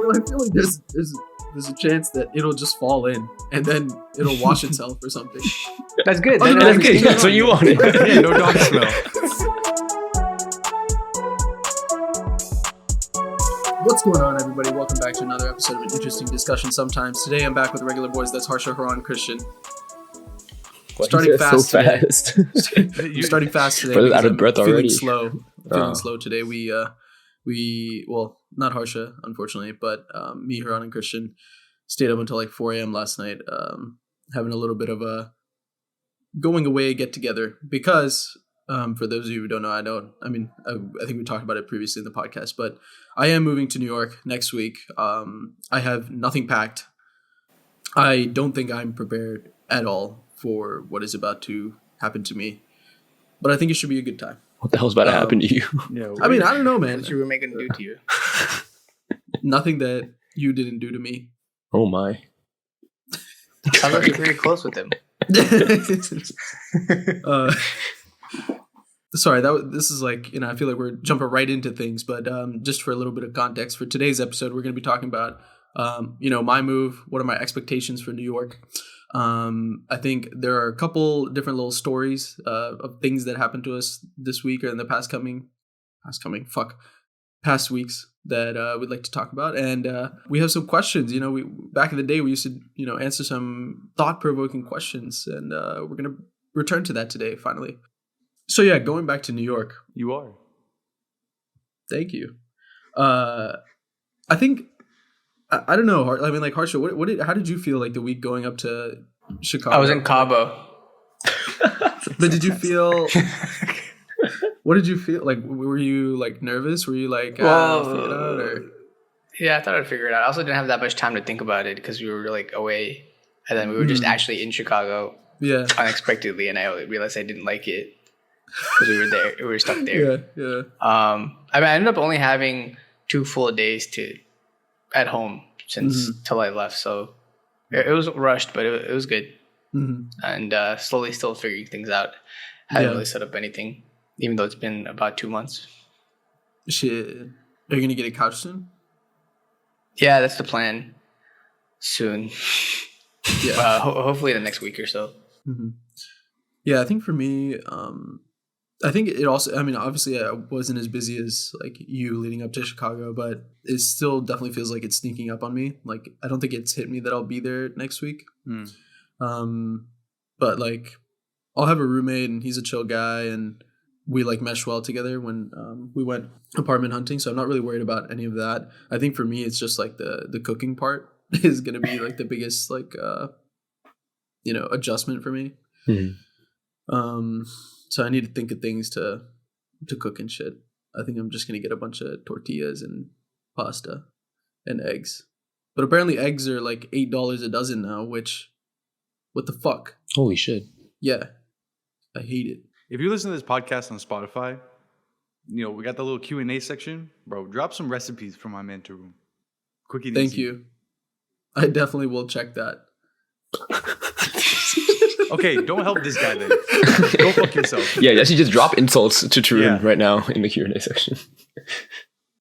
So I feel like there's a chance that it'll just fall in and then it'll wash itself or something. That's good. That's good. That's what you wanted. Yeah, no dog smell. What's going on, everybody? Welcome back to another episode of An Interesting Discussion Sometimes. Today I'm back with the regular boys. That's Harsha, Haran, Christian. Starting fast today. We're starting fast today. Brother's out of breath already. Feeling slow today. We well, not Harsha, unfortunately, but me, Haran, and Christian stayed up until like 4 a.m. last night, having a little bit of a going away get together because for those of you who don't know, I think we talked about it previously in the podcast, but I am moving to New York next week. I have nothing packed. I don't think I'm prepared at all for what is about to happen to me, but I think it should be a good time. What the hell's about to happen to you? Yeah, I mean, I don't know, man. What's your roommate gonna do to you? Nothing that you didn't do to me. Oh my. I thought you were pretty close with him. Sorry, this is like, I feel like we're jumping right into things, but just for a little bit of context, for today's episode, we're going to be talking about, my move. What are my expectations for New York? I think there are a couple different little stories of things that happened to us this week or in the past weeks that we'd like to talk about. And we have some questions. We back in the day, we used to, answer some thought-provoking questions, and we're going to return to that today, finally. So yeah, going back to New York. You are. Thank you. I think, I don't know. I mean, like, Harsha, how did you feel like the week going up to Chicago? I was in Cabo. But did you feel? What did you feel like? Were you like nervous? Were you like, figure it out, or? Yeah, I thought I'd figure it out. I also didn't have that much time to think about it because we were like away, and then we were just actually in Chicago. Yeah. Unexpectedly, and I realized I didn't like it because we were there. We were stuck there. Yeah. I ended up only having 2 full days at home till I left, so it was rushed, but it was good. And slowly still figuring things out. Hadn't really set up anything, even though it's been about 2 months. Shit, are you gonna get a couch soon? Yeah, that's the plan. Soon. Yeah. Hopefully the next week or so. Yeah, I think for me, I think it also, obviously I wasn't as busy as like you leading up to Chicago, but it still definitely feels like it's sneaking up on me. Like, I don't think it's hit me that I'll be there next week. But like, I'll have a roommate and he's a chill guy and we like mesh well together when we went apartment hunting. So I'm not really worried about any of that. I think for me, it's just like the cooking part is going to be like the biggest like, adjustment for me. So I need to think of things to cook and shit. I think I'm just going to get a bunch of tortillas and pasta and eggs. But apparently eggs are like $8 a dozen now, which, what the fuck? Holy shit. Yeah. I hate it. If you listen to this podcast on Spotify, we got the little Q&A section. Bro, drop some recipes for my man to room. Quick and easy. Thank you. I definitely will check that. Okay, don't help this guy then. Go fuck yourself. Yeah, you just drop insults to Tarun right now in the Q&A section.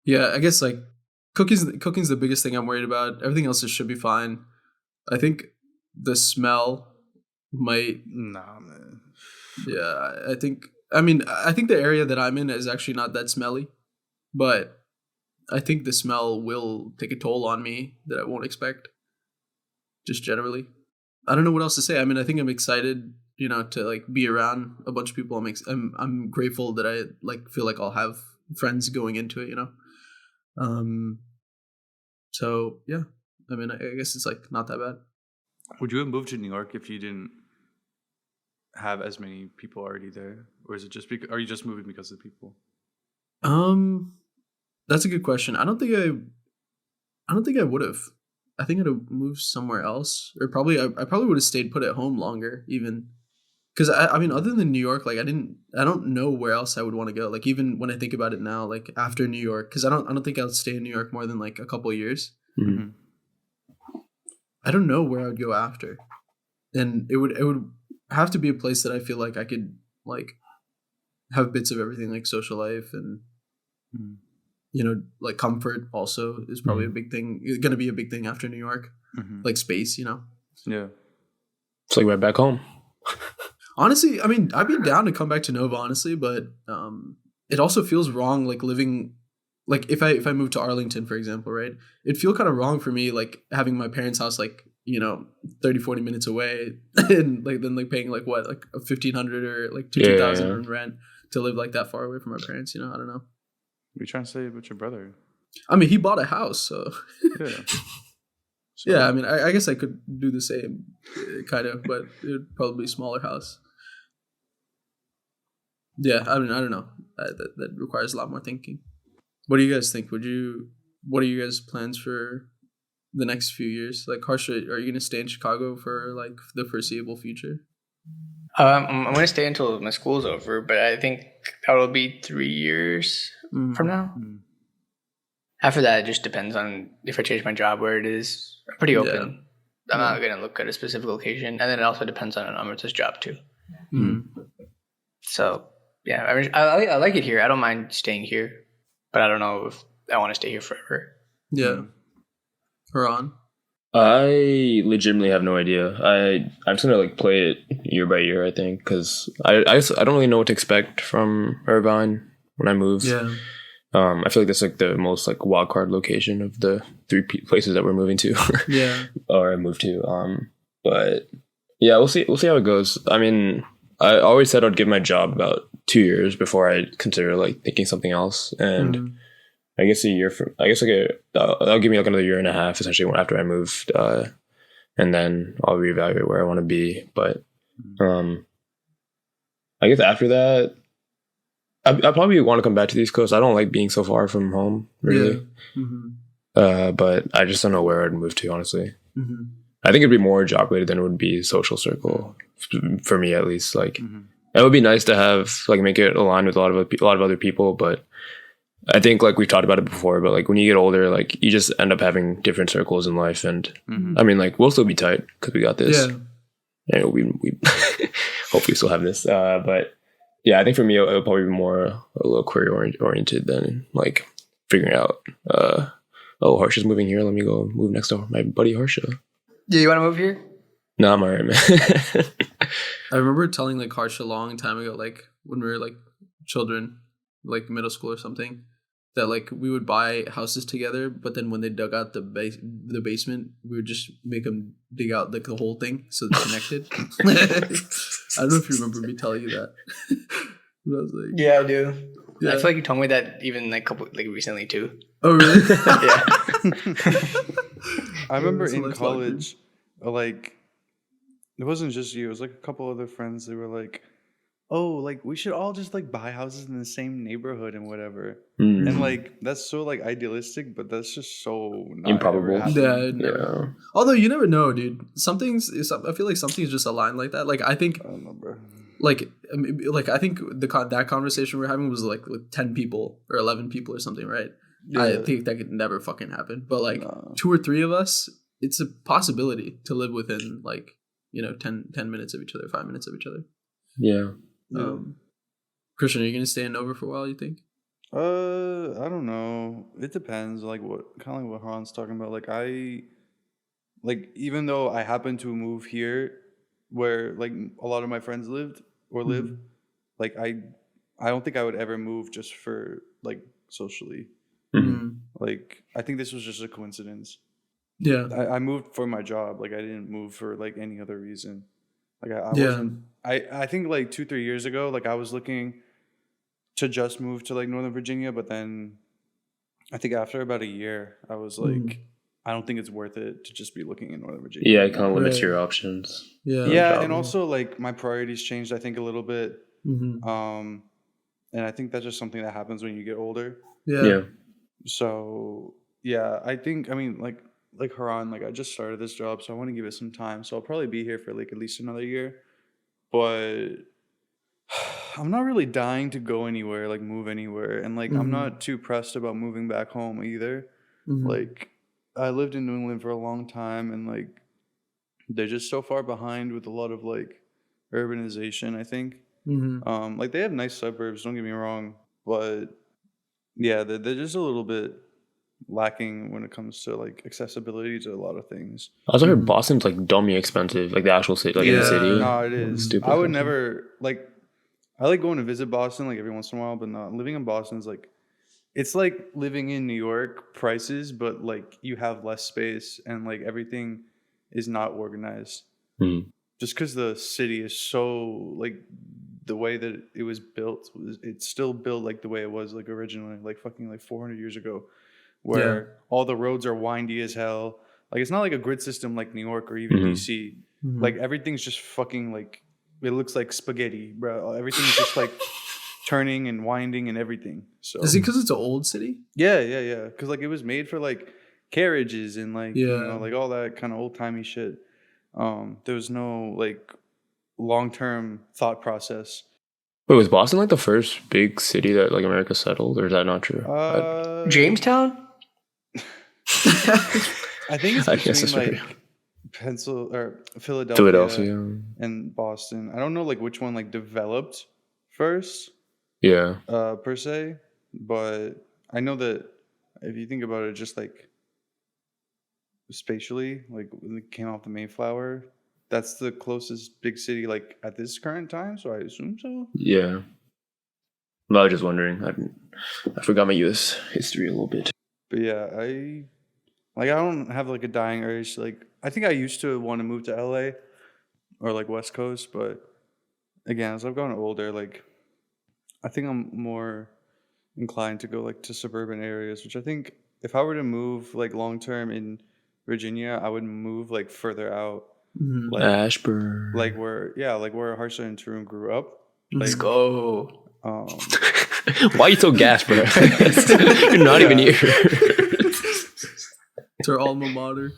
Yeah, I guess like cooking's the biggest thing I'm worried about. Everything else should be fine. I think the smell might. Nah, man. Yeah, I think the area that I'm in is actually not that smelly, but I think the smell will take a toll on me that I won't expect. Just generally. I don't know what else to say. I think I'm excited, to like be around a bunch of people. I'm grateful that I like feel like I'll have friends going into it, So yeah, I guess it's like not that bad. Would you have moved to New York if you didn't have as many people already there, or is it just are you just moving because of the people? That's a good question. I don't think I would have. I think I'd have moved somewhere else, or I probably would have stayed put at home longer, even because other than New York, like I don't know where else I would want to go. Like even when I think about it now, like after New York, because I don't think I'll stay in New York more than like a couple of years. I don't know where I would go after, and it would have to be a place that I feel like I could like have bits of everything, like social life and like comfort also is probably a big thing. Going to be a big thing after New York, like space. Yeah. It's like right back home. Honestly, I mean, I'd be down to come back to Nova, honestly, but it also feels wrong, like living, like if I move to Arlington, for example, right? It'd feel kind of wrong for me, like having my parents' house, like 30, 40 minutes away, and like then like paying like what, like 1,500 or like 2,000 in rent to live like that far away from my parents. I don't know. You trying to say with your brother? I mean, he bought a house, so Yeah. So, yeah. I mean, I guess I could do the same, kind of, but it would probably be a smaller house. Yeah, I mean, I don't know. That requires a lot more thinking. What do you guys think? What are you guys' plans for the next few years? Like, Harsha, are you going to stay in Chicago for like the foreseeable future? I'm going to stay until my school's over, but I think that'll be 3 years from now. After that, it just depends on if I change my job, where it is. I'm pretty open. I'm not going to look at a specific location. And then it also depends on Amrita's job too. So, yeah, I mean, I like it here. I don't mind staying here, but I don't know if I want to stay here forever. Yeah. Haran? I legitimately have no idea. I'm just gonna like play it year by year, I think, because I don't really know what to expect from Irvine when I move. Yeah. I feel like that's like the most like wild card location of the 3 places that we're moving to. Yeah. Or I moved to. But yeah, we'll see how it goes. I mean, I always said I'd give my job about 2 years before I'd consider like thinking something else, and I guess that'll give me like another year and a half essentially after I moved, and then I'll reevaluate where I want to be. But I guess after that, I probably want to come back to the East Coast. I don't like being so far from home, really. Yeah. But I just don't know where I'd move to, honestly. I think it'd be more job related than it would be social circle for me, at least. Like, it would be nice to have like make it align with a lot of other people, but I think like we've talked about it before, but like when you get older, like you just end up having different circles in life, and I mean, like we'll still be tight because we got this. Yeah, and we hopefully still have this. But yeah, I think for me it'll probably be more a little career oriented than like figuring out. Oh, Harsha's moving here. Let me go move next door. My buddy Harsha. Do you want to move here? No, I'm alright, man. I remember telling like Harsha a long time ago, like when we were like children, like middle school or something, that like we would buy houses together, but then when they dug out the basement, we would just make them dig out like the whole thing so it's connected. I don't know if you remember me telling you that. But I was like, yeah, I do. Yeah. I feel like you told me that even like recently too. Oh really? Yeah. I remember in college, like it wasn't just you. It was like a couple other friends. They were like, oh, like we should all just like buy houses in the same neighborhood and whatever. And like that's so like idealistic, but that's just so not improbable. Yeah. Although you never know, dude. I feel like something's just aligned like that. Like I think, I don't know, bro. like I think that conversation we're having was like with 10 people or 11 people or something, right? Yeah. I think that could never fucking happen. But like 2 or 3 of us, it's a possibility to live within like 10 minutes of each other, 5 minutes of each other. Yeah. Christian, are you gonna stay in Nova for a while, you think? I don't know. It depends. Like kind of like what Haran's talking about. Like even though I happen to move here, where like a lot of my friends live, like I don't think I would ever move just for like socially. Like I think this was just a coincidence. Yeah. I moved for my job. Like I didn't move for like any other reason. Like I wasn't. I think like 2-3 years ago, like I was looking to just move to like Northern Virginia, but then I think after about a year, I was like, I don't think it's worth it to just be looking in Northern Virginia. Yeah, it kind of limits your options. Yeah, and also like my priorities changed, I think, a little bit. And I think that's just something that happens when you get older. Yeah. So yeah, I think like Haran, like I just started this job, so I want to give it some time. So I'll probably be here for like at least another year. But I'm not really dying to go anywhere, like move anywhere. And like I'm not too pressed about moving back home either. Like I lived in New England for a long time, and like they're just so far behind with a lot of like urbanization, I think. Like they have nice suburbs, don't get me wrong, but yeah, they're just a little bit lacking when it comes to like accessibility to a lot of things. I also heard Boston's like dummy expensive, like the actual city, like in the city. No, it is. Stupid. I would never like. I like going to visit Boston like every once in a while, but not living in Boston is like it's like living in New York prices, but like you have less space and like everything is not organized. Just because the city is so like the way that it was built, it's still built like the way it was like originally, like fucking like 400 years ago, where all the roads are windy as hell. Like it's not like a grid system like New York or even DC. Like everything's just fucking like it looks like spaghetti, bro. Everything's just like turning and winding and everything. So is it because it's an old city? Yeah. Because like it was made for like carriages and like you know like all that kind of old timey shit. There was no like long term thought process. Wait, was Boston like the first big city that like America settled, or is that not true? Jamestown? I think it's between like Philadelphia and Boston. I don't know like which one like developed first. Yeah. Per se, but I know that if you think about it, just like spatially, like when it came off the Mayflower, that's the closest big city like at this current time. So I assume so. Yeah. Well, I was just wondering. I forgot my U.S. history a little bit. But yeah, I don't have like a dying urge. Like I think I used to want to move to LA or like West Coast, but again, as I've gotten older, like I think I'm more inclined to go like to suburban areas, which I think if I were to move like long term in Virginia, I would move like further out, like Ashburn, like where Harsha and Tarun grew up. Let's go. Why are you so gassed, bro? You're not even here. It's our alma mater.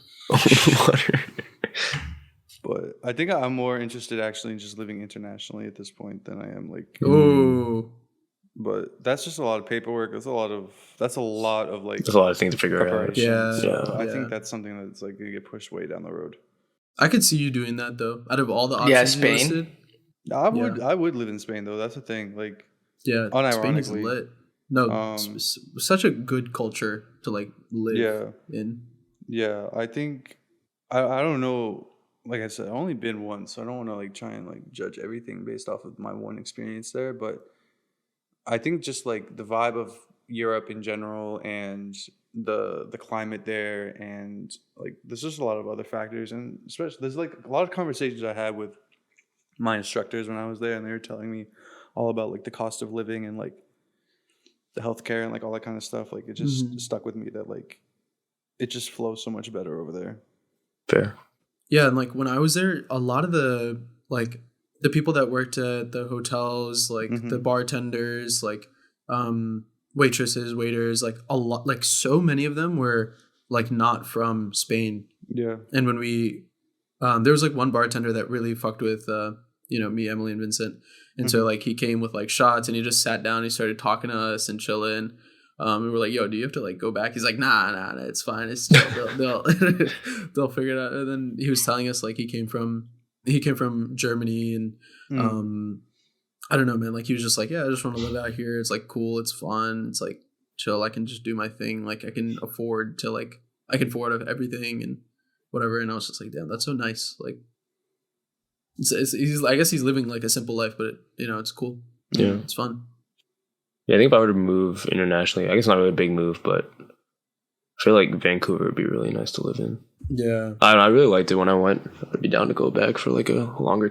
But I think I'm more interested actually in just living internationally at this point than I am like. Oh. But that's just a lot of paperwork. That's a lot of like. There's a lot of things to figure out. Yeah. So I think that's something that's like gonna get pushed way down the road. I could see you doing that though. Out of all the options Spain. you listed, I would live in Spain though. That's the thing. Like, unironically, Spain is lit. No, such a good culture to like live in. Yeah, I think I don't know. Like I said, I've only been once, so I don't want to like try and like judge everything based off of my one experience there. But I think just like the vibe of Europe in general and the climate there, and like there's just a lot of other factors, and especially there's like a lot of conversations I had with my instructors when I was there, and they were telling me all about like the cost of living and like the healthcare and like all that kind of stuff. Like it just stuck with me that like it just flows so much better over there. Fair. Yeah, and like when I was there, a lot of the like the people that worked at the hotels, like the bartenders, like waitresses, waiters, like a lot, like so many of them were like not from Spain. Yeah. And when we there was like one bartender that really fucked with me, Emily, and Vincent. And so like he came with like shots and he just sat down, he started talking to us and chilling. We were like, yo, do you have to like go back? He's like, nah, it's fine. It's chill. They'll they'll figure it out. And then he was telling us like he came from Germany, and I don't know, man. Like he was just like, yeah, I just want to live out here. It's like cool. It's fun. It's like chill. I can just do my thing. Like I can afford everything and whatever. And I was just like, damn, that's so nice. Like I guess he's living like a simple life, but it's cool. Yeah, it's fun. Yeah, I think if I were to move internationally, I guess not really a big move, but I feel like Vancouver would be really nice to live in. Yeah. I really liked it when I went. I'd be down to go back for like a longer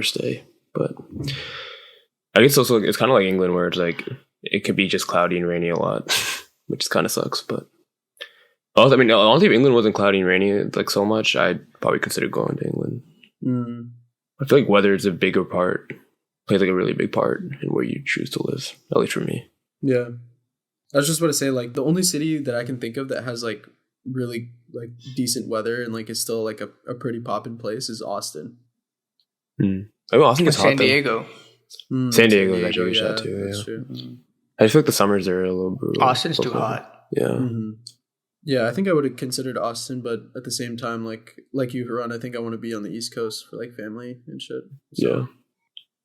stay. But I guess also it's kind of like England where it's like it could be just cloudy and rainy a lot, which kind of sucks. But also, I mean, honestly, if England wasn't cloudy and rainy like so much, I'd probably consider going to England. I feel like weather is a bigger part. Plays like a really big part in where you choose to live, at least for me. Yeah. I was just about to say, like, the only city that I can think of that has like really like decent weather and like is still like a pretty poppin' place is Austin. Oh, Austin gets hot. San Diego. San Diego is actually shot too. That's true. I just feel like the summers there are a little brutal. Austin's too hot. Yeah. Yeah, I think I would have considered Austin, but at the same time, like you, Haran, I think I want to be on the East Coast for like family and shit. So. Yeah.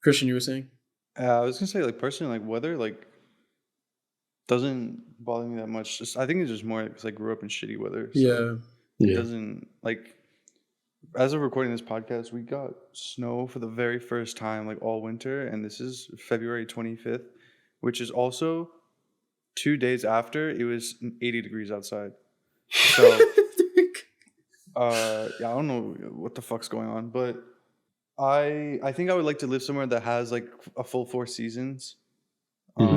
Christian, you were saying? I was gonna say, like, personally, like weather, like doesn't bother me that much. Just I think it's just more because I grew up in shitty weather. So Yeah. it doesn't like. As of recording this podcast, we got snow for the very first time, like all winter, and this is February 25th, which is also 2 days after it was 80 degrees outside. So, I don't know what the fuck's going on, but I think I would like to live somewhere that has like a full 4 seasons. But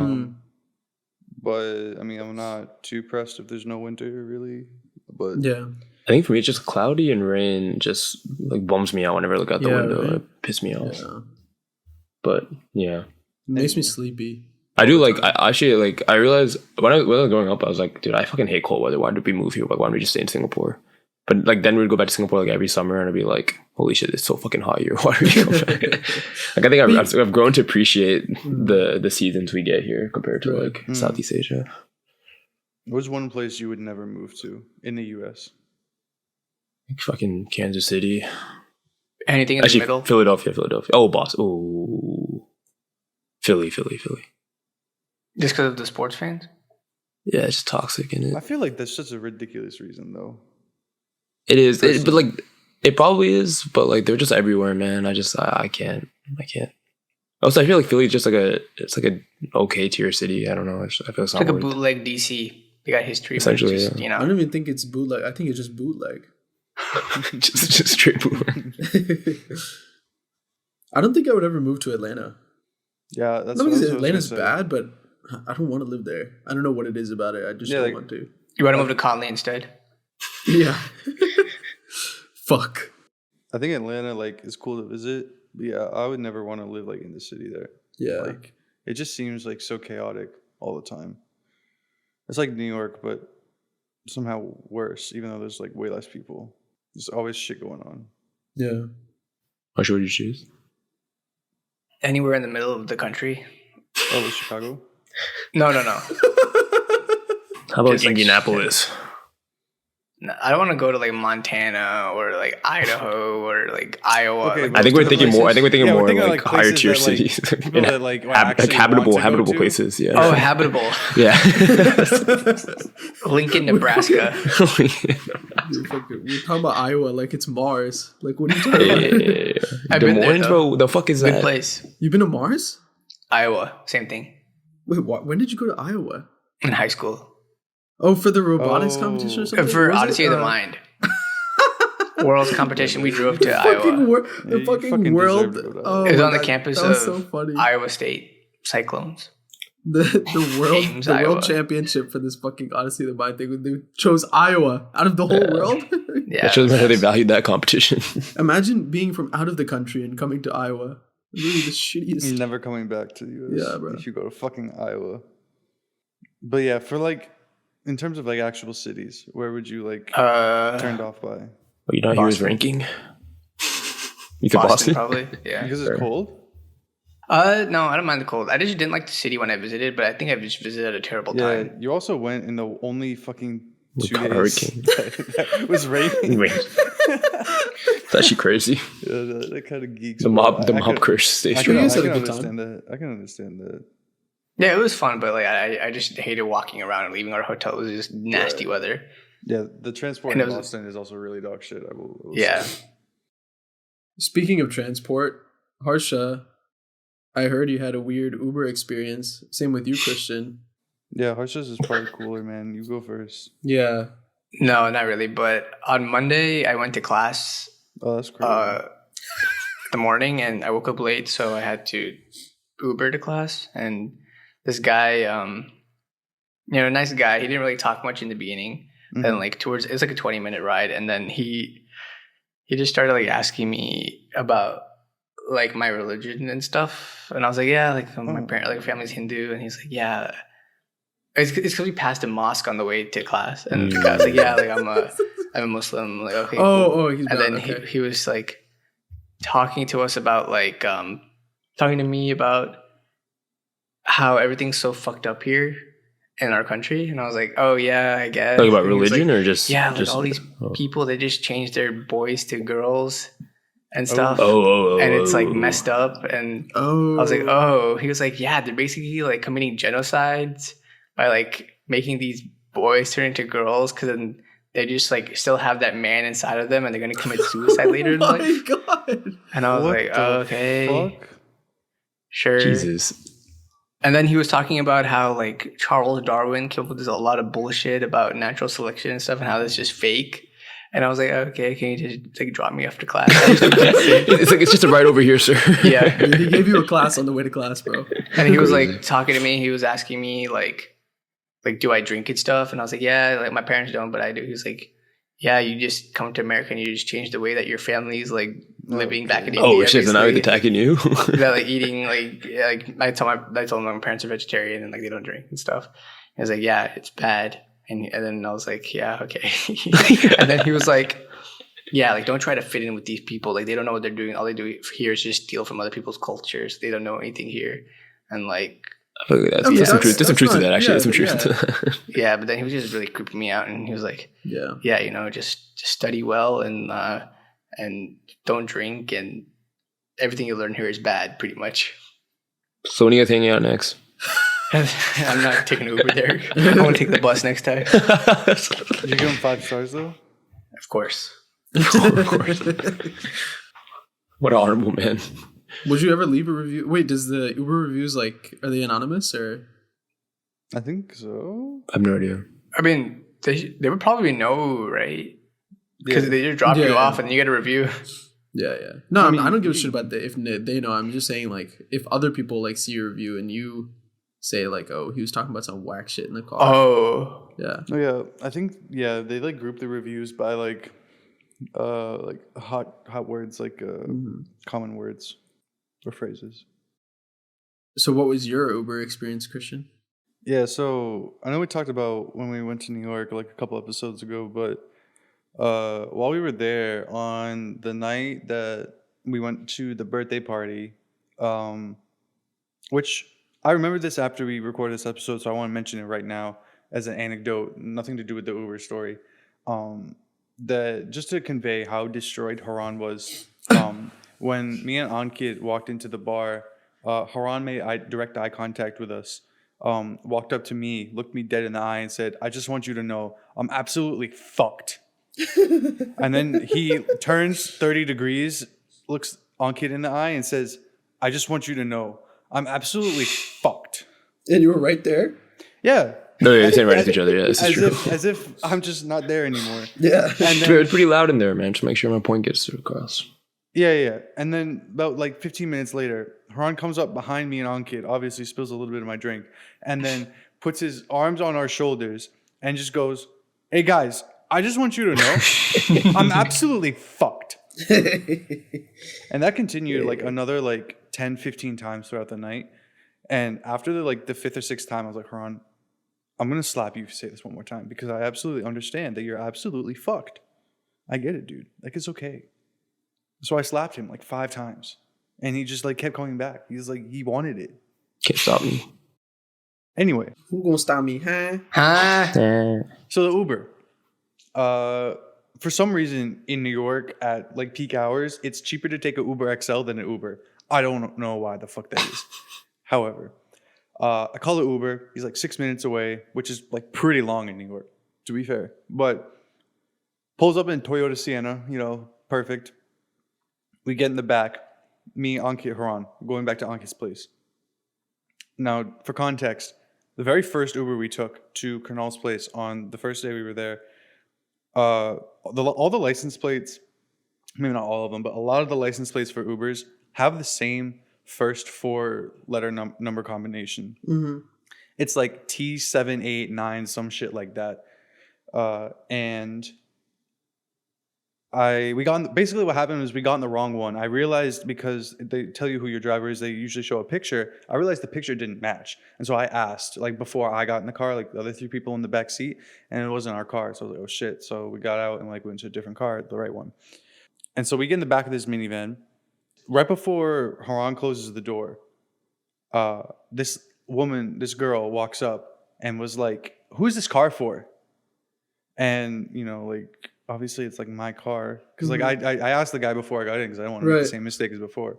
I mean, I'm not too pressed if there's no winter really. But yeah, I think for me, it's just cloudy and rain just like bums me out whenever I look out the window. right? It pisses me off. Yeah. But yeah, It makes me sleepy. I do like. I actually like. I realized when I was growing up, I was like, dude, I fucking hate cold weather. Why did we move here? Like, why don't we just stay in Singapore? But like then we'd go back to Singapore like every summer, and I'd be like, holy shit, it's so fucking hot here. Why do we go back? Like I think I've grown to appreciate the seasons we get here compared to like Southeast Asia. what's one place you would never move to in the U.S.? Like fucking Kansas City. Anything in Actually, the middle? Philadelphia. Oh, Boston. Oh, Philly. Just because of the sports fans? Yeah, it's just toxic in it. I feel like that's such a ridiculous reason, though. It is, but like it probably is. But like they're just everywhere, man. I can't. Also, I feel like Philly's just like it's like an okay tier city. I don't know. I feel It's like a bootleg DC. They got history. Essentially, just, yeah. I don't even think it's bootleg. I think it's just bootleg. just straight bootleg. I don't think I would ever move to Atlanta. Yeah, that's Not what I because was Atlanta's gonna say. bad, but I don't want to live there. I don't know what it is about it. I just don't want to. You want to move to Conley instead? Yeah. Fuck. I think Atlanta like is cool to visit. But yeah, I would never want to live like in the city there. Yeah. Like it just seems like so chaotic all the time. It's like New York, but somehow worse, even though there's like way less people. There's always shit going on. Yeah. Which would you choose? Anywhere in the middle of the country? Oh, was Chicago? No. How about Just, like, Indianapolis? No, I don't want to go to like Montana or like Idaho or like Iowa. Okay, like, I think we're thinking more. I think we're thinking Yeah, we're more thinking, like like, higher places tier that, like, cities, people that, like, actually habitable want to go to. places. Yeah. oh, habitable. Yeah. Lincoln, Nebraska. We're talking about Iowa like it's Mars. Like, what are you talking about? I've Des been there, Moines, though. bro. The fuck is Good that? place. You've been to Mars? Iowa, same thing. Wait, when did you go to Iowa? In high school. Oh, for the robotics Oh. competition or something? For Was it? Odyssey of the Mind. World's competition, we drove to fucking Iowa. the you fucking fucking world. deserve to go to Oh, It was my on the God, campus that was of so funny. Iowa State Cyclones. The world Ames, the Iowa. world championship for this fucking Odyssey of the Mind thing. They chose Iowa out of the whole world. Yeah. That shows me how they valued that competition. Imagine being from out of the country and coming to Iowa. Really the shittiest. You're never coming back to the US. Yeah, bro. If you go to fucking Iowa. But yeah, for like, in terms of like actual cities, where would you like turned off by? Oh, you not hear his ranking? You said Boston? probably. Yeah. Because Fair. it's cold? No, I don't mind the cold. I just didn't like the city when I visited, but I think I just visited at a terrible Yeah, time. you also went in the only fucking With 2 days hurricane. that was raining. Wait. It's actually crazy. Yeah, that kind of geeks. The me mob, out. the I mob could- curse stays I You can, guys I had can a good understand that. I can understand that. Yeah, it was fun, but like I just hated walking around and leaving our hotel. It was just nasty weather. Yeah, the transport And in it was- Boston is also really dog shit. I will Yeah. say. Speaking of transport, Harsha, I heard you had a weird Uber experience. Same with you, Christian. Yeah, Harsha's is probably cooler, man. You go first. Yeah. No, not really. But on Monday, I went to class Oh, that's great. the morning, and I woke up late, so I had to Uber to class. And this guy, nice guy. He didn't really talk much in the beginning, and like it's like a 20-minute ride, and then he just started like asking me about like my religion and stuff, and I was like, yeah, like my family's Hindu, and he's like, yeah. It's because we passed a mosque on the way to class, and the guy was like, "Yeah, like I'm a Muslim." I'm like, okay, cool. He's And done. then Okay. he was like talking to us about like talking to me about how everything's so fucked up here in our country, and I was like, "Oh yeah, I guess." Talking about And he was religion like, or just yeah, like just, all these oh. people, they just changed their boys to girls and stuff, Oh, and it's like messed up. And Oh. I was like, "Oh," he was like, "Yeah, they're basically like committing genocides." by like making these boys turn into girls, because then they just like still have that man inside of them, and they're gonna commit suicide later in life. Oh my god! And I was What like, the okay, fuck? sure. Jesus. And then he was talking about how like Charles Darwin came up with a lot of bullshit about natural selection and stuff, and how that's just fake. And I was like, okay, can you just like drop me after class? It's just a right over here, sir. Yeah. He gave you a class on the way to class, bro. And he was like talking to me. He was asking me like, do I drink and stuff? And I was like, yeah, like my parents don't, but I do. He was like, yeah, you just come to America and you just change the way that your family's like living back in India. Oh shit! So now he's attacking you. That like eating like I told them my parents are vegetarian and like they don't drink and stuff. He was like, yeah, it's bad. And then I was like, yeah, okay. And then he was like, yeah, like don't try to fit in with these people. Like they don't know what they're doing. All they do here is just steal from other people's cultures. They don't know anything here. And like, there's some truth to that. Actually, there's some truth. Yeah, but then he was just really creeping me out, and he was like, yeah, you know, just study well and don't drink, and everything you learn here is bad, pretty much. So when are you guys hanging out next? I'm not taking Uber there. I want to take the bus next time. Did you give him 5 stars though? Of course. Of course. What an honorable man. Would you ever leave a review? Wait, does the Uber reviews like, are they anonymous or? I think so. I have no idea. I mean, they would probably know, right? Because they just drop you off and you get a review. Yeah. No, I don't give a shit about if they know. I'm just saying, like, if other people like see your review and you say like, oh, he was talking about some whack shit in the car. Oh. Yeah. Oh yeah, I think they like group the reviews by like hot words, like common words or phrases. So what was your Uber experience, Christian? Yeah, so I know we talked about when we went to New York like a couple episodes ago, but while we were there on the night that we went to the birthday party, which I remember this after we recorded this episode, so I want to mention it right now as an anecdote, nothing to do with the Uber story. That just to convey how destroyed Haran was. When me and Ankit walked into the bar, Haran made direct eye contact with us. Walked up to me, looked me dead in the eye, and said, "I just want you to know, I'm absolutely fucked." And then he turns 30 degrees, looks Ankit in the eye, and says, "I just want you to know, I'm absolutely fucked." And you were right there? Yeah. No, they're saying right next to each other. Yeah, this is true. As if I'm just not there anymore. Yeah. And then, It's pretty loud in there, man. Just make sure my point gets across. Yeah. And then about like 15 minutes later, Haran comes up behind me and Ankit, obviously spills a little bit of my drink, and then puts his arms on our shoulders and just goes, "Hey guys, I just want you to know, I'm absolutely fucked." And that continued like another like 10, 15 times throughout the night. And after the 5th or 6th time, I was like, "Haran, I'm going to slap you if you say this one more time, because I absolutely understand that you're absolutely fucked. I get it, dude. Like, it's okay." So I slapped him like 5 times. And he just like kept coming back. He's like, he wanted it. Can't stop me. Anyway. Who gonna stop me, huh? So the Uber. For some reason in New York at like peak hours, it's cheaper to take an Uber XL than an Uber. I don't know why the fuck that is. However, I call the Uber. He's like 6 minutes away, which is like pretty long in New York, to be fair. But pulls up in Toyota Sienna, perfect. We get in the back. Me, Ankit, Haran, going back to Ankit's place. Now, for context, the very first Uber we took to Kernal's place on the first day we were there, all the license plates, maybe not all of them, but a lot of the license plates for Ubers have the same first 4-letter number combination. Mm-hmm. It's like T789, some shit like that. And basically what happened was we got in the wrong one. I realized, because they tell you who your driver is, they usually show a picture. I realized the picture didn't match. And so I asked, like before I got in the car, like the other 3 people in the back seat, and it wasn't our car. So I was like, oh shit. So we got out and like went to a different car, the right one. And so we get in the back of this minivan. Right before Haran closes the door, this girl walks up and was like, "Who is this car for?" And, obviously it's like my car. Because like I asked the guy before I got in, because I don't want to make the same mistake as before.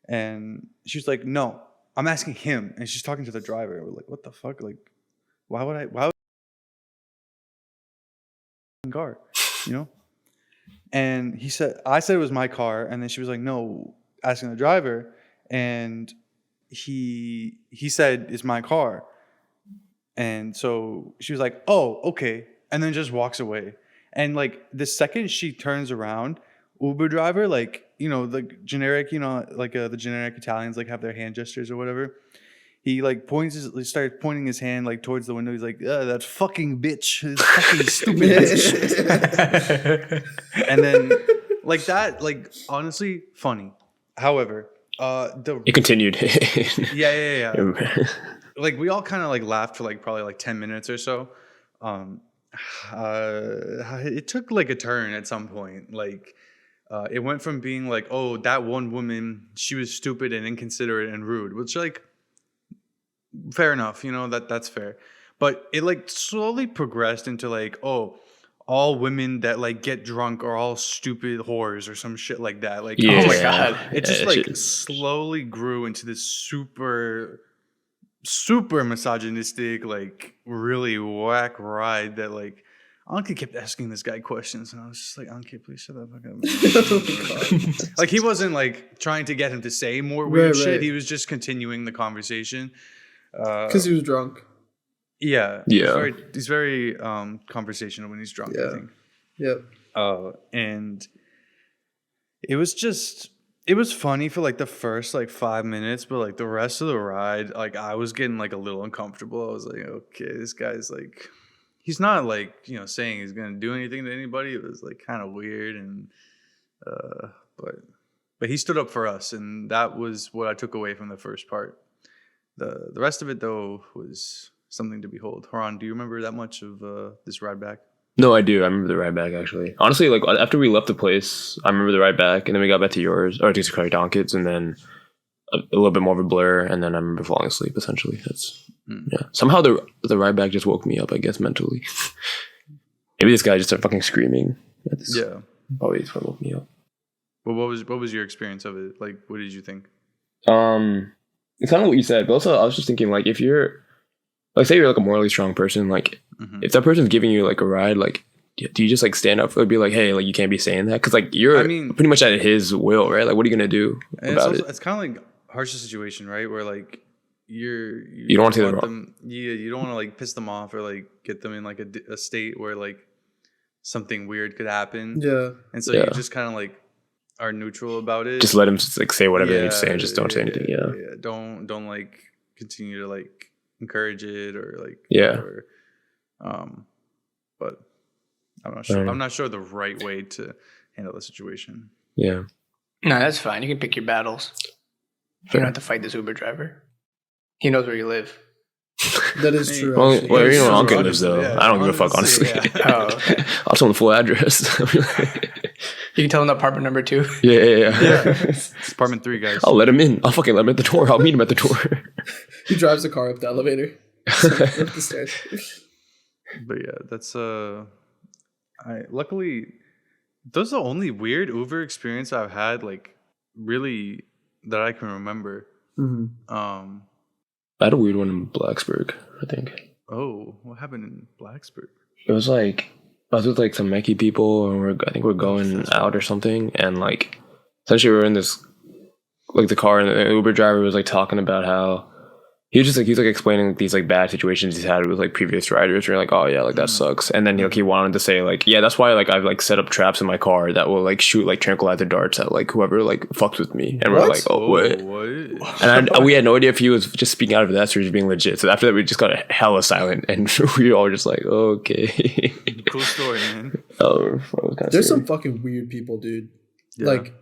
And she was like, "No, I'm asking him." And she's talking to the driver. We're like, what the fuck? Like, Why would car, you know? And I said it was my car, and then she was like, no, asking the driver, and he said it's my car, and so she was like, oh, okay, and then just walks away. And like the second she turns around, Uber driver, like, you know, the generic, you know, like the generic Italians like have their hand gestures or whatever. He like starts pointing his hand like towards the window. He's like, that fucking bitch, this fucking stupid bitch. And then like that, like honestly, funny. However, It continued. yeah. Like we all kind of like laughed for like probably like 10 minutes or so. It took like a turn at some point. Like it went from being like, oh, that one woman, she was stupid and inconsiderate and rude, which like, fair enough, you know, that's fair. But it like slowly progressed into like, oh, all women that like get drunk are all stupid whores or some shit like that. Like, oh my god, it just like slowly grew into this super misogynistic, like really whack ride that like Anki kept asking this guy questions, and I was just like, Anki, please shut the fuck up. Like he wasn't like trying to get him to say more weird shit. He was just continuing the conversation. Because he was drunk. Yeah. He's very conversational when he's drunk, I think. Yep. And it was funny for like the first like 5 minutes, but like the rest of the ride, like I was getting like a little uncomfortable. I was like, okay, this guy's like, he's not like, you know, saying he's gonna do anything to anybody. It was like kind of weird, and but he stood up for us, and that was what I took away from the first part. The rest of it, though, was something to behold. Haran, do you remember that much of this ride back? No, I do. I remember the ride back, actually. Honestly, like, after we left the place, I remember the ride back, and then we got back to yours, or to Donkits, and then a little bit more of a blur, and then I remember falling asleep, essentially. Yeah. Somehow the ride back just woke me up, I guess, mentally. Maybe this guy just started fucking screaming. Yeah. Probably just woke me up. Well, what was your experience of it? Like, what did you think? It's kind of what you said, but also I was just thinking, like, if you're, like, say you're like a morally strong person, like, if that person's giving you like a ride, like, do you just like stand up or be like, hey, like, you can't be saying that? Because like you're pretty much at his will, right? Like, what are you gonna do about it? It's kind of like Harsh's situation, right? Where like you don't want to let them, you don't want to like piss them off or like get them in like a state where like something weird could happen. Yeah, and so you just kind of like are neutral about it. Just let him like say whatever they need to say and just don't say anything. Yeah. Don't like continue to like encourage it or like whatever. But I'm not sure. I'm not sure the right way to handle the situation. Yeah. No, that's fine. You can pick your battles. You don't have to fight this Uber driver. He knows where you live. That is true. Well, you know, Uncle lives though. Yeah, I don't give a fuck, honestly. Yeah. I'll tell him the full address. You can tell him apartment number 2. Yeah. It's apartment 3, guys. I'll let him in. I'll fucking let him at the door. I'll meet him at the door. He drives the car up the elevator. Up the stairs. But yeah, that's luckily those are the only weird Uber experience I've had, like really that I can remember. I had a weird one in Blacksburg, I think. Oh, what happened in Blacksburg? It was like I was with like some Mechie people, and I think we're going out or something, and like essentially we were in this like the car, and the Uber driver was like talking about how he was like explaining these like bad situations he's had with like previous riders. We're like, oh yeah, like that sucks. And then he wanted to say like, yeah, that's why like I've like set up traps in my car that will like shoot like tranquilizer darts at like whoever like fucks with me. And we're like, oh what? And we had no idea if he was just speaking out of that or just being legit. So after that, we just got hella silent, and we were all just like, okay. Cool story, man. There's some fucking weird people, dude. Yeah. Like,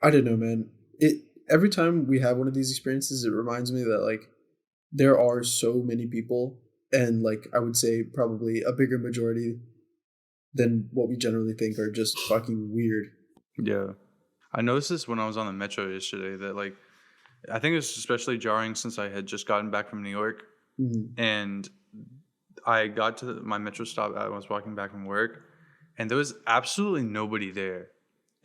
I don't know, man. Every time we have one of these experiences, it reminds me that like there are so many people, and like I would say probably a bigger majority than what we generally think are just fucking weird. Yeah. I noticed this when I was on the metro yesterday that like I think it was especially jarring since I had just gotten back from New York, and I got to my metro stop. I was walking back from work, and there was absolutely nobody there.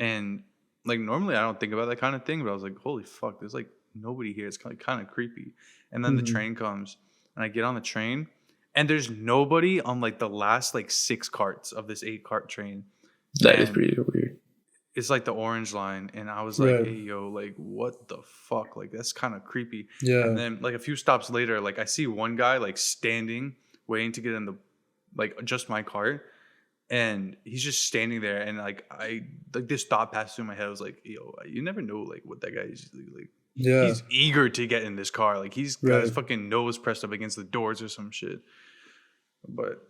And like normally I don't think about that kind of thing, but I was like, holy fuck, there's like nobody here. It's kind of creepy. And then the train comes, and I get on the train, and there's nobody on like the last like 6 carts of this 8-cart train. That is pretty weird. It's like the orange line, and I was like, "Hey, yo, like, what the fuck? Like, that's kind of creepy." Yeah. And then, like, a few stops later, like, I see one guy like standing, waiting to get in the, like, just my cart, and he's just standing there, and like, this thought passed through my head. I was like, "Yo, you never know, like, what that guy is like." Yeah. He's eager to get in this car. Like, he's got his fucking nose pressed up against the doors or some shit. But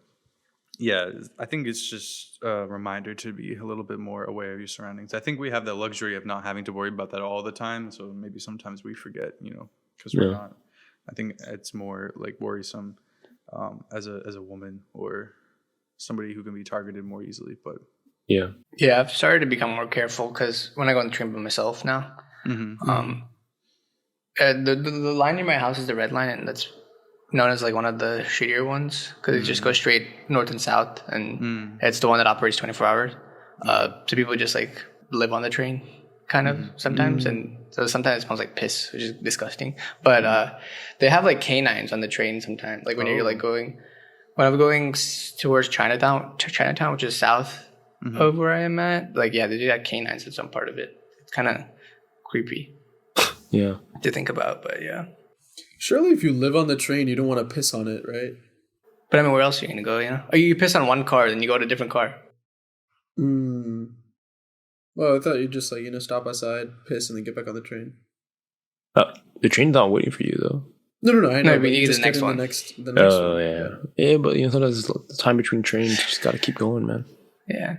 yeah, I think it's just a reminder to be a little bit more aware of your surroundings. I think we have the luxury of not having to worry about that all the time. So maybe sometimes we forget, because we're not. I think it's more like worrisome as a woman or somebody who can be targeted more easily. But yeah, I've started to become more careful because when I go on the train by myself now, the line near my house is the red line, and that's known as like one of the shittier ones because it just goes straight north and south, and it's the one that operates 24 hours. So people just like live on the train kind of sometimes, and so sometimes it smells like piss, which is disgusting. But they have like canines on the train sometimes, like when you're like when I'm going towards Chinatown, which is south of where I am at, like they do have canines in some part of it. It's kind of creepy to think about, but yeah. Surely if you live on the train, you don't want to piss on it, right? But I mean, where else are you going to go, Or you piss on one car, then you go to a different car. Well, I thought you'd just like, stop outside, piss, and then get back on the train. The train's not waiting for you, though. No, I know. No, but you get the next one. The next one. Yeah, but sometimes the time between trains, you just got to keep going, man. Yeah.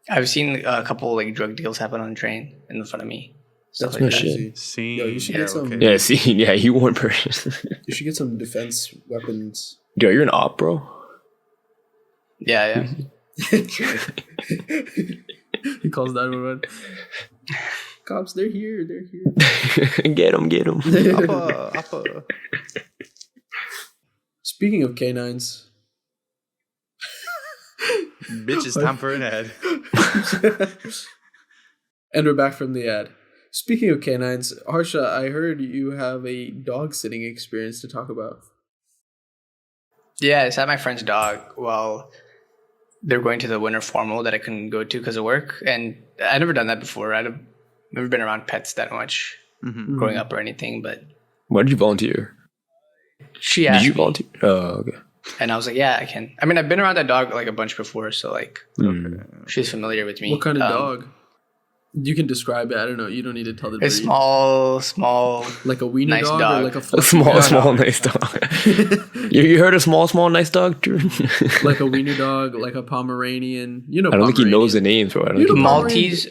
I've seen a couple like drug deals happen on the train in front of me. That's like no that. shit. Yo, you should get some. Okay. Yeah, you weren't person. You should get some defense weapons. Yo, you're an op, bro. Yeah. He calls 911. Cops, they're here. Get them. Appa. Speaking of canines. Bitch, it's time for an ad. And we're back from the ad. Speaking of canines, Harsha, I heard you have a dog sitting experience to talk about. Yeah, I sat my friend's dog while they're going to the winter formal that I couldn't go to because of work. And I'd never done that before. I'd never been around pets that much growing up or anything. But why did you volunteer? She asked Did you volunteer? Oh, okay. And I was like, yeah, I can. I mean, I've been around that dog like a bunch before, so like she's familiar with me. What kind of dog? You can describe it. I don't know. You don't need to tell the breed. It's small, like a wiener nice dog, or like a small, nice dog. you heard a small, nice dog, Drew? Like a wiener dog, like a Pomeranian. I don't think he knows the names, bro. Maltese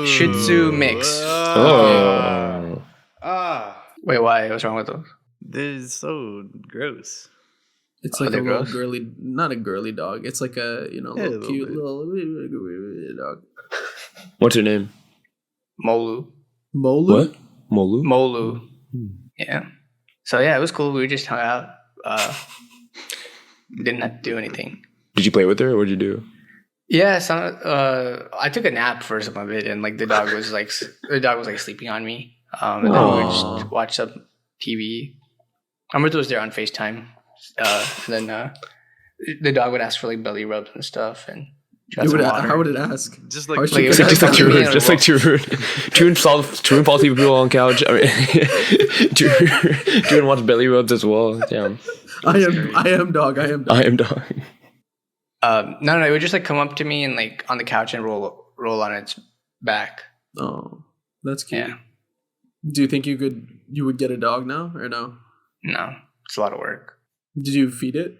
Shih Tzu mix. Wait, why? What's wrong with those? They're so gross. It's like a little girly, not a girly dog. It's like a little cute little dog. What's her name? Molu. What? Molu. Yeah. So yeah, it was cool. We just hung out. Didn't have to do anything. Did you play with her, or what did you do? Yeah, I took a nap for some of it, and like the dog was like sleeping on me. And then we would just watch some TV. Amrita was there on FaceTime. Then the dog would ask for like belly rubs and stuff, and how would it ask? Just like True fall asleep people on couch. I mean, True wants belly rubs as well. Damn. I am dog. No, it would just like come up to me and like on the couch and roll on its back. Oh, that's cute. Yeah. Do you think you would get a dog now or no? No, it's a lot of work. Did you feed it?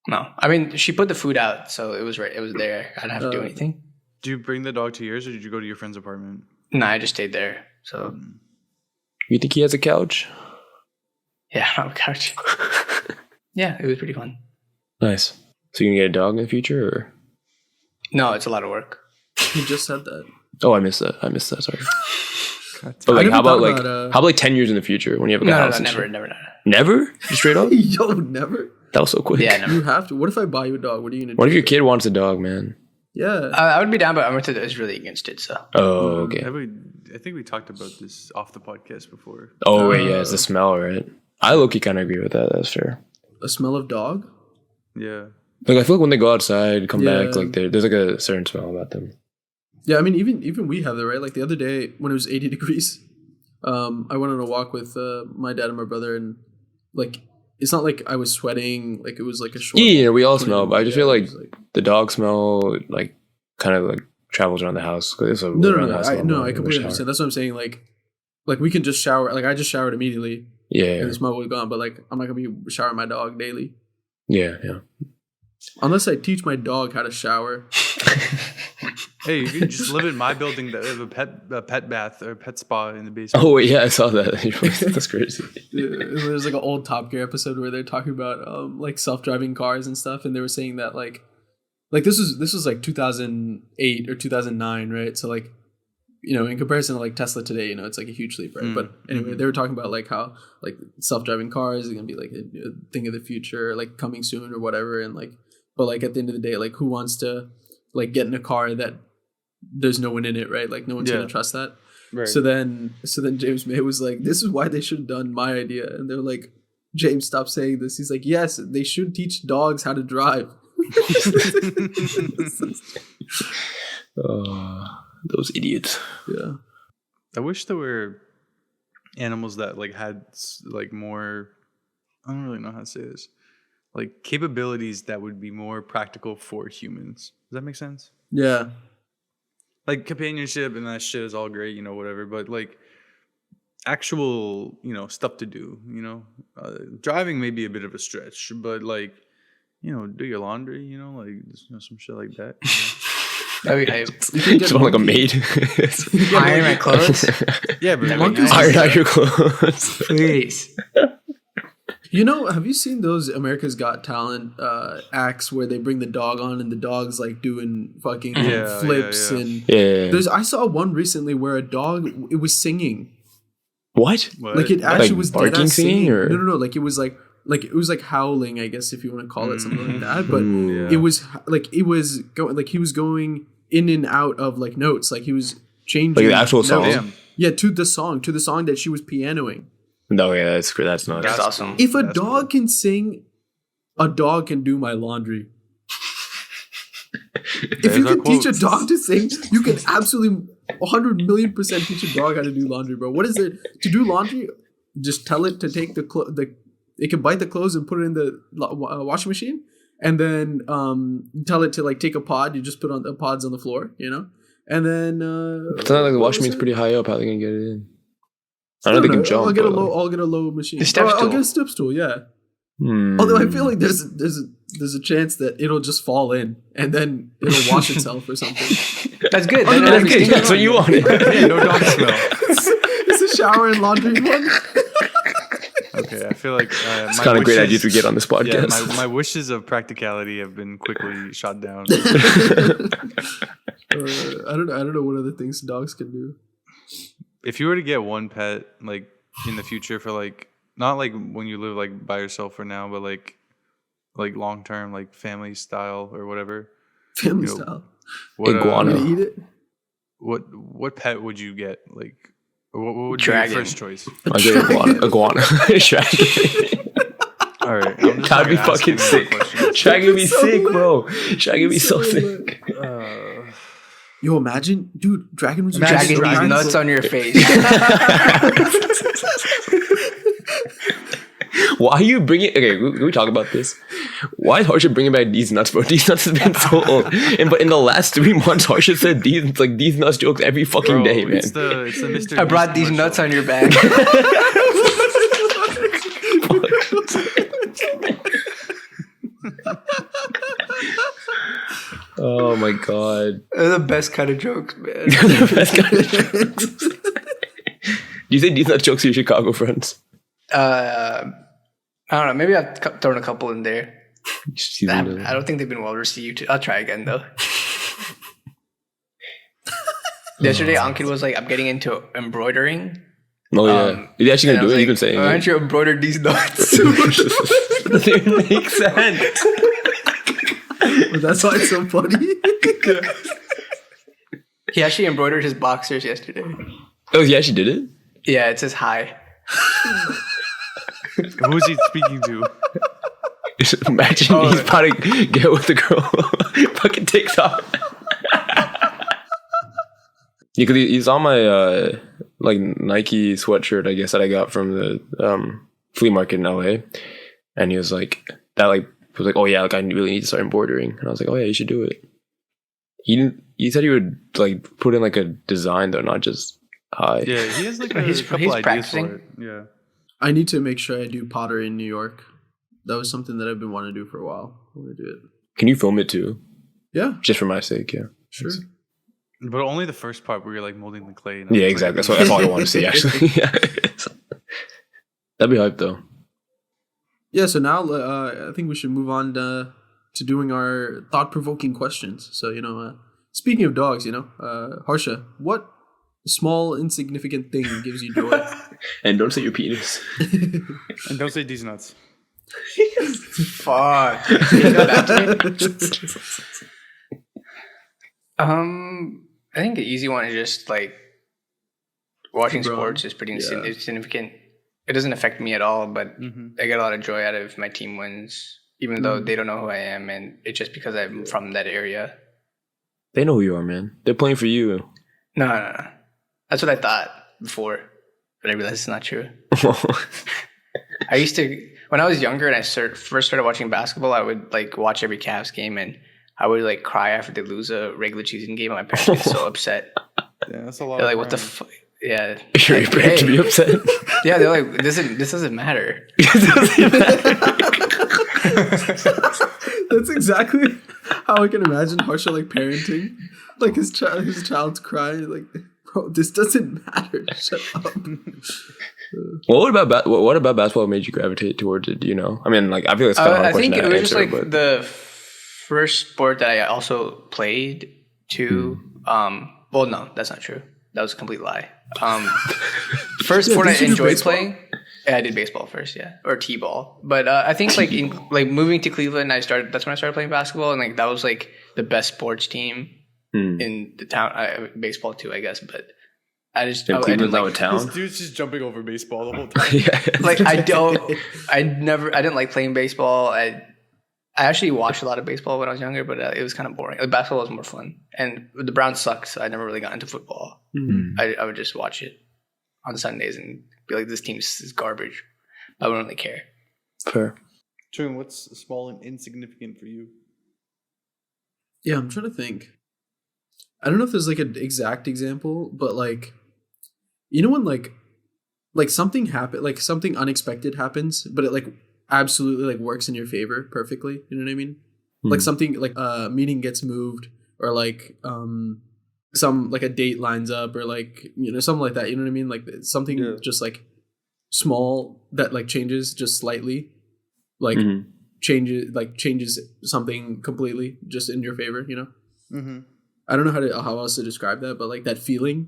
No, I mean she put the food out, so it was right. It was there. I didn't have to do anything. Do you bring the dog to yours, or did you go to your friend's apartment? No, I just stayed there. So, you think he has a couch? Yeah, I have a couch. Yeah, it was pretty fun. Nice. So you gonna get a dog in the future, or? No, it's a lot of work. You just said that. Oh, I missed that. Sorry. But like, how about 10 years in the future when you have a house? Never. Never? Just straight up? Yo, never. That was so quick. Yeah, never. You have to. What if I buy you a dog? What are you gonna do? What if your kid wants a dog, man? Yeah, I would be down, but Amrita is really against it. So. Oh, okay. I think we talked about this off the podcast before. Oh, wait, yeah, it's the smell, right? I low-key kind of agree with that. That's fair. a smell of dog. Yeah. Like I feel like when they go outside, come Yeah. back, like there's like a certain smell about them. Yeah, I mean, even we have that, right? Like the other day when it was 80 degrees, I went on a walk with my dad and my brother, and like it's not like I was sweating, like it was like a short. Yeah, we all 20 smell, but I just feel it like was the dog smell like kind of like travels around the house. 'Cause it's a no, around the house I level in the completely shower. understand. That's what I'm saying. Like we can just shower. Like I just showered immediately, Yeah, and the smell was gone. But like I'm not gonna be showering my dog daily yeah. unless I teach my dog how to shower. Hey, you can just live in my building that have a pet bath or a pet spa in the basement. Oh wait, yeah, I saw that. That's crazy. There's like an old Top Gear episode where they're talking about like self-driving cars and stuff, and they were saying that like this was like 2008 or 2009, right? So like, you know, in comparison to like Tesla today, you know, it's like a huge leap, right? But anyway, they were talking about like how like self-driving cars are gonna be like a thing of the future, like coming soon or whatever, and like, but like at the end of the day, like who wants to like get in a car that there's no one in it, right? Like no one's gonna trust that. Right. So then James May was like, "This is why they should have done my idea," and they're like, "James, stop saying this." He's like, "Yes, they should teach dogs how to drive." Those idiots. Yeah. I wish there were animals that like had like more. I don't really know how to say this. Like capabilities that would be more practical for humans. Does that make sense? Yeah. Like companionship and that shit is all great, you know, whatever. But like actual, you know, stuff to do, you know, driving may be a bit of a stretch, but like, you know, do your laundry, you know, like you know, some shit like that. You know? That'd be hype. Just want like a maid. Iron my clothes. Yeah, but monkeys Iron out your clothes. Please. You know, have you seen those America's Got Talent acts where they bring the dog on and the dog's like doing fucking flips and Yeah. I saw one recently where a dog, it was singing. What? Like it actually Like was barking dead ass singing, singing. or? No, like it was like it was like howling, I guess if you want to call it something like that. But Yeah. it was like he was going in and out of like notes, like he was changing Like the actual song? notes. Damn. Yeah, to the song that she was pianoing. No, yeah, that's great. That's not. That's awesome. If a dog can sing, a dog can do my laundry. If you can teach a dog to sing, you can absolutely 100,000,000% teach a dog how to do laundry, bro. What is it to do laundry? Just tell it to take it can bite the clothes and put it in the washing machine, and then tell it to like take a pod. You just put on the pods on the floor, you know, and then It's not like the washing machine's pretty high up. How they gonna get it in? I don't know if they can jump. I'll get a low machine. The step I'll stool. get a step stool. Yeah. Hmm. Although I feel like there's a chance that it'll just fall in and then it'll wash itself or something. That's good. Oh, no, Then that's everything- That's what you wanted. yeah, no dog smell. It's a shower and laundry one. Okay, I feel like It's kind of great ideas we get on this podcast. Yeah, my wishes of practicality have been quickly shot down. I don't know what other things dogs can do. If you were to get one pet, like in the future, for like not like when you live like by yourself for now, but like long term, like family style or whatever. Family You know, style. What, Iguana. You gonna eat it? What pet would you get? Like, what would Dragon. be your first choice? I'll get iguana. Dragon. All right, I'm just That'd be not fucking asking more sick. questions. Dragon would be So sick, lit. bro. Dragon would be so So sick. Yo, imagine, dude, dragon was Dragging these dragon- nuts on your face. Why are you bringing? Okay, can we talk about this? Why is Harsha bringing back these nuts, bro? These nuts have been so old, but in the last 3 months, Harsha said these nuts jokes every fucking Bro, day, man. it's the Mr. I brought Beast these nuts commercial. on your back. Oh my god. They're the best kind of jokes, man. The best kind of jokes. Do you think these nut jokes are your Chicago friends? I don't know. Maybe I've thrown a couple in there. She's I into- don't think they've been well received. I'll try again though. Yesterday, Ankit was like, "I'm getting into embroidering." Oh yeah, you actually And gonna do I was it? You've been like, saying "Why it. don't you embroider these nuts?" Doesn't even make sense. But that's why it's so funny. He actually embroidered his boxers yesterday. Oh, yeah, she did it. Yeah, it says hi. Who's he speaking to? Imagine he's about to get with the girl. Fucking TikTok. Yeah, cause he's on my like Nike sweatshirt, I guess, that I got from the flea market in LA, and he was like, oh yeah, like I really need to start embroidering, and I was like, oh yeah, you should do it. He said he would like put in like a design though, not just hi. Yeah, he has like a couple he's ideas practicing. for it. Yeah. I need to make sure I do pottery in New York. That was something that I've been wanting to do for a while. I want to do it. Can you film it too? Yeah, Just for my sake, yeah. sure. But only the first part where you're like molding the clay. Yeah, exactly. That's all I want to see, actually. Yeah. That'd be hype, though. Yeah, so now I think we should move on to doing our thought-provoking questions. So, speaking of dogs, Harsha, what small, insignificant thing gives you joy? And don't say your penis. And don't say these nuts. Fuck. I think the easy one is just like watching sports is pretty insignificant. It doesn't affect me at all, but I get a lot of joy out of my team wins, even though they don't know who I am, and it's just because I'm from that area. They know who you are, man. They're playing for you. No. That's what I thought before, but I realized it's not true. I used to, when I was younger and I first started watching basketball, I would like watch every Cavs game and I would like cry after they lose a regular season game. And my parents would get so upset. Yeah, that's a lot. They're like, "What the fuck?" Yeah, You're your parents to be upset. Yeah, they're like, "This doesn't matter." That's exactly how I can imagine Harsha like parenting, like his child's crying, like, bro, this doesn't matter. Shut up. What about basketball made you gravitate towards it? Do you know? I mean, like, I feel it's kind of hard I think question it to was answer, just like the first sport that I also played too. Well, no, that's not true. That was a complete lie. First sport I enjoyed playing. Yeah, I did baseball first, or t-ball. But I think like moving to Cleveland, that's when I started playing basketball, and like that was like the best sports team in the town. Baseball too, I guess, but. Cleveland's not a town. This dude's just jumping over baseball the whole time. Like I didn't like playing baseball. I actually watched a lot of baseball when I was younger, but it was kind of boring. Like basketball was more fun, and the Browns sucked, so I never really got into football. I would just watch it on Sundays and be like, "This team is garbage." I wouldn't really care. Fair. Tune, what's small and insignificant for you? Yeah, I'm trying to think. I don't know if there's like an exact example, but like, when like something happen, like something unexpected happens, but it like absolutely like works in your favor perfectly. You know what I mean? Like something like a meeting gets moved, or like some like a date lines up, or like something like that. You know what I mean? Like something just like small that like changes just slightly, like changes something completely just in your favor. I don't know how else to describe that, but like that feeling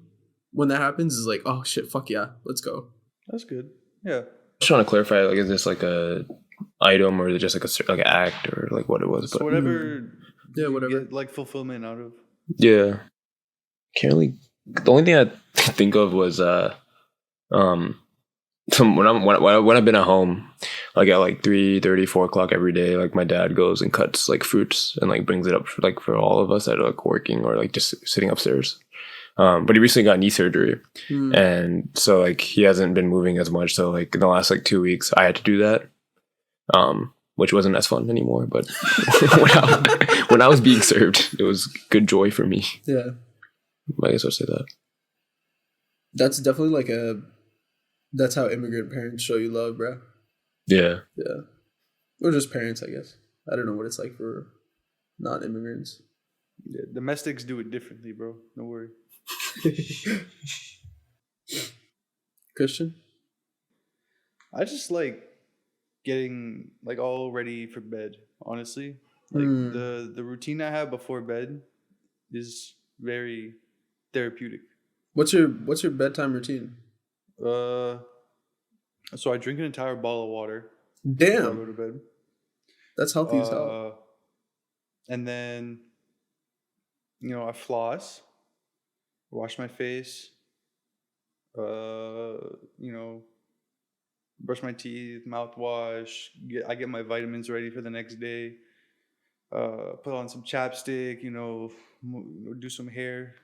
when that happens is like, oh shit, fuck yeah, let's go. That's good. Yeah. Just trying to clarify, like, is this like a item, or is it just like an act, or like what it was? So but whatever. Yeah, whatever. Get, like fulfillment out of. Yeah. Can't really. The only thing I think of was when I've been at home, like at like 3:30, 4 o'clock every day, like my dad goes and cuts like fruits and like brings it up for all of us that are like working or like just sitting upstairs. But he recently got knee surgery, and so like he hasn't been moving as much. So like in the last like 2 weeks, I had to do that, which wasn't as fun anymore. But when I was being served, it was good joy for me. Yeah, I guess I'll say that. That's definitely like that's how immigrant parents show you love, bro. Yeah. Yeah. Or just parents, I guess. I don't know what it's like for non-immigrants. Yeah, domestics do it differently, bro. Don't worry. Christian? I just like getting like all ready for bed, honestly. Like the routine I have before bed is very therapeutic. What's your bedtime routine? So I drink an entire bottle of water. Damn. Before I go to bed. That's healthy as hell. And then, I floss, wash my face, brush my teeth, mouthwash. I get my vitamins ready for the next day. Put on some chapstick, do some hair,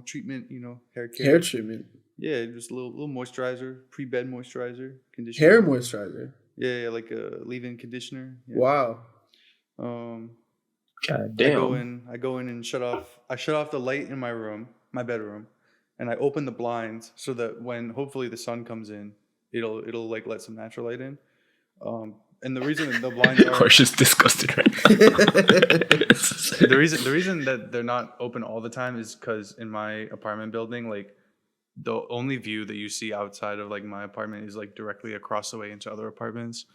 treatment, hair care. Hair treatment. Yeah, just a little moisturizer, pre-bed moisturizer, conditioner. Hair moisturizer. Yeah, like a leave-in conditioner. Yeah. Wow. God damn. I go in and shut off the light in my bedroom, and I open the blinds so that when hopefully the sun comes in, it'll like let some natural light in. And the reason the blinds are Harsh is disgusted right now. the reason that they're not open all the time is because in my apartment building, like the only view that you see outside of like my apartment is like directly across the way into other apartments.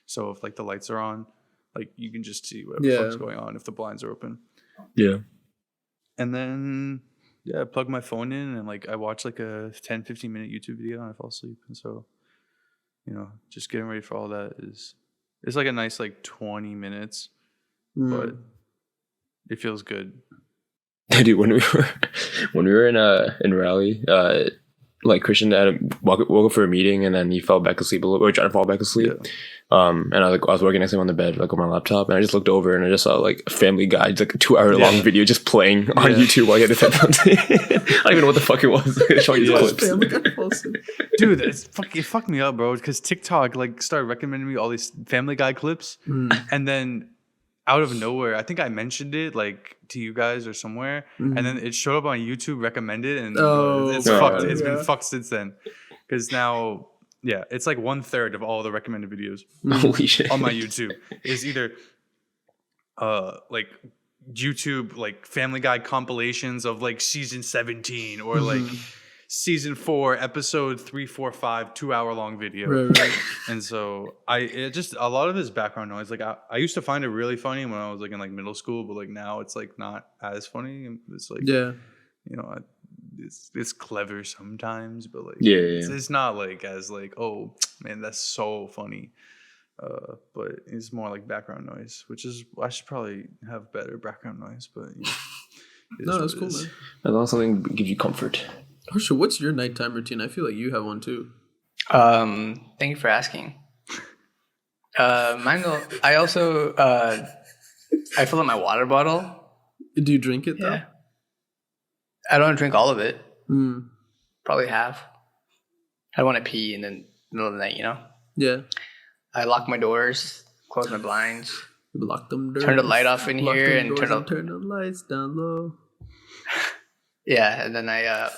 So if like the lights are on, like you can just see what the fuck's going on if the blinds are open. Yeah. And then I plug my phone in and like I watch like a 10-15 minute YouTube video and I fall asleep. And so, just getting ready for all that it's like a nice like 20 minutes, but it feels good. Dude, when we were in Raleigh, like Christian woke up for a meeting and then he fell back asleep a little, or trying to fall back asleep. Yeah. And I was working next to him on the bed, like on my laptop, and I just looked over and I just saw like a Family Guy, like a 2-hour long video just playing on YouTube while he had his headphones in. I don't even know what the fuck it was. Showing these clips. Dude, it fucked me up, bro, because TikTok like started recommending me all these Family Guy clips, and then out of nowhere, I think I mentioned it like to you guys or somewhere, and then it showed up on YouTube recommended, and it's fucked. It's been fucked since then, because now it's like 1/3 of all the recommended videos Holy shit. on my YouTube is either like YouTube like Family Guy compilations of like season 17 or like season 4 episode 3, 4, 5 2-hour long video. Right. And so it just a lot of this background noise, like I used to find it really funny when I was like in like middle school, but like now it's like not as funny. It's like it's clever sometimes, but like it's not like as like, oh man, that's so funny. But it's more like background noise, which is I should probably have better background noise, but no, that's cool, man. As long as something gives you comfort. Harsha, what's your nighttime routine? I feel like you have one too. Thank you for asking. Mine. I also I fill up my water bottle. Do you drink it though? Yeah. I don't drink all of it. Probably half. I want to pee in the middle of the night, Yeah. I lock my doors, close my blinds. Lock them doors. Turn the light off in here and turn the lights down low. Yeah, and then I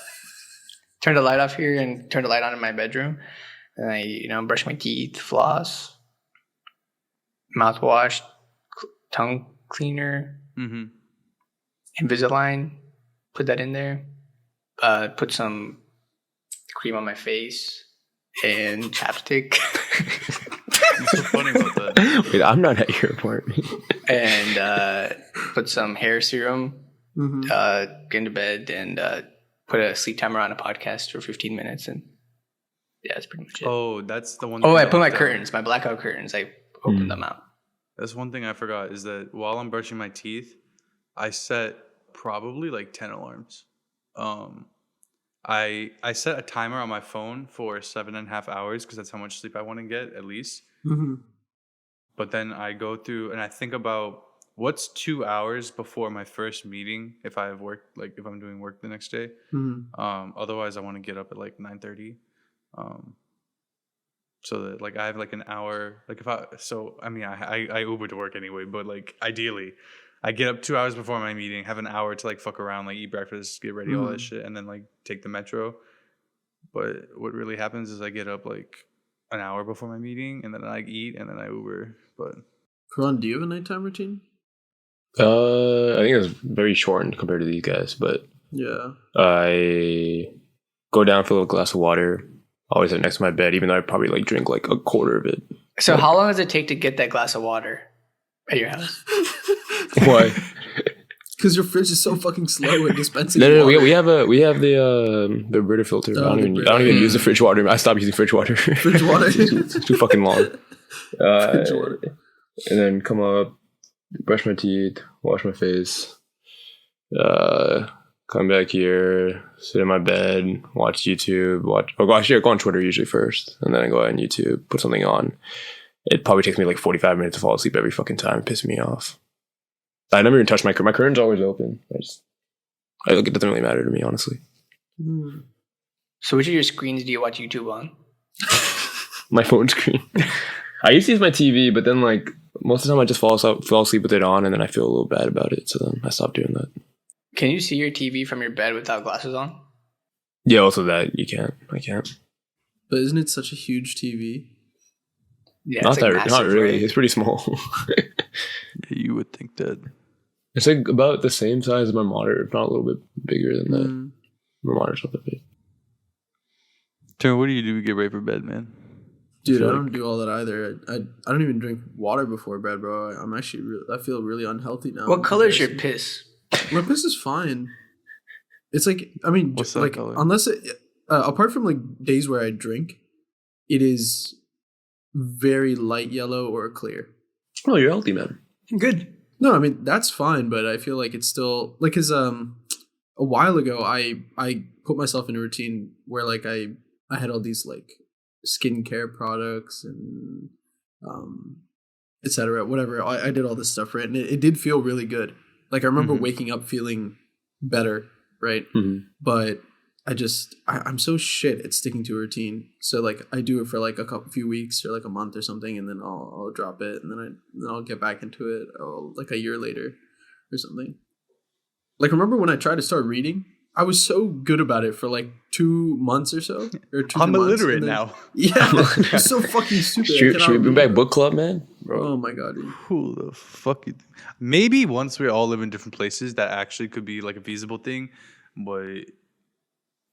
turn the light off here and turn the light on in my bedroom. And I, brush my teeth, floss, mouthwash, tongue cleaner, Invisalign, put that in there. Put some cream on my face and chapstick. What's so funny about that? Wait, I'm not at your apartment. And put some hair serum. Get into bed and put a sleep timer on a podcast for 15 minutes, and that's pretty much it. Oh, that's the one. I put my curtains, my blackout curtains. I opened them out. That's one thing I forgot is that while I'm brushing my teeth, I set probably like 10 alarms. I set a timer on my phone for 7.5 hours because that's how much sleep I want to get at least. But then I go through and I think about what's 2 hours before my first meeting if I have work, like if I'm doing work the next day. Otherwise, I want to get up at like 9:30. So that like I have like an hour. Like I Uber to work anyway, but like ideally, I get up 2 hours before my meeting, have an hour to like fuck around, like eat breakfast, get ready, all that shit, and then like take the metro. But what really happens is I get up like an hour before my meeting, and then I eat, and then I Uber. But Karan, do you have a nighttime routine? I think it's very shortened compared to these guys, but yeah, I go down, fill a glass of water, always sit next to my bed, even though I probably like drink like a quarter of it. So how long does it take to get that glass of water at your house? Why? Because your fridge is so fucking slow at dispensing. No. We have the Brita filter. I don't even use the fridge water. I stopped using fridge water. Fridge water. It's too fucking long. Fridge water. And then come up, brush my teeth, wash my face, come back here, sit in my bed, watch YouTube, I go on Twitter usually first, and then I go on YouTube, put something on. It probably takes me like 45 minutes to fall asleep every fucking time. It pisses me off. I never even touch my curtain's always open. It doesn't really matter to me, honestly. So which of your screens do you watch YouTube on? My phone screen. I used to use my TV, but then like most of the time I just fall asleep with it on, and then I feel a little bad about it. So then I stopped doing that. Can you see your TV from your bed without glasses on? Yeah, also that I can't. But isn't it such a huge TV? Yeah, Not really. Right? It's pretty small. You would think that. It's like about the same size as my monitor, if not a little bit bigger than that. My monitor's not that big. Turn, what do you do to get ready for bed, man? Dude, I don't do all that either. I don't even drink water before bed, bro. I'm actually I feel really unhealthy now. What color is your piss? My piss is fine. It's like, I mean, What's that like color? unless apart from like days where I drink, it is very light yellow or clear. Oh, you're healthy, man. Good. No, I mean that's fine, but I feel like it's still like, cause a while ago I put myself in a routine where like I had all these like skincare products and etc. Whatever. I did all this stuff, right, and it did feel really good. Like I remember waking up feeling better, right? Mm-hmm. But I'm so shit at sticking to a routine. So like I do it for like a few weeks or like a month or something, and then I'll drop it, and then I'll get back into it like a year later or something. Like remember when I tried to start reading? I was so good about it for like 2 months or so. Or I'm illiterate now. Yeah, it's so fucking stupid. Should we bring back book club, man? Bro. Oh my god, dude. Who the fuck? Maybe once we all live in different places, that actually could be like a feasible thing. But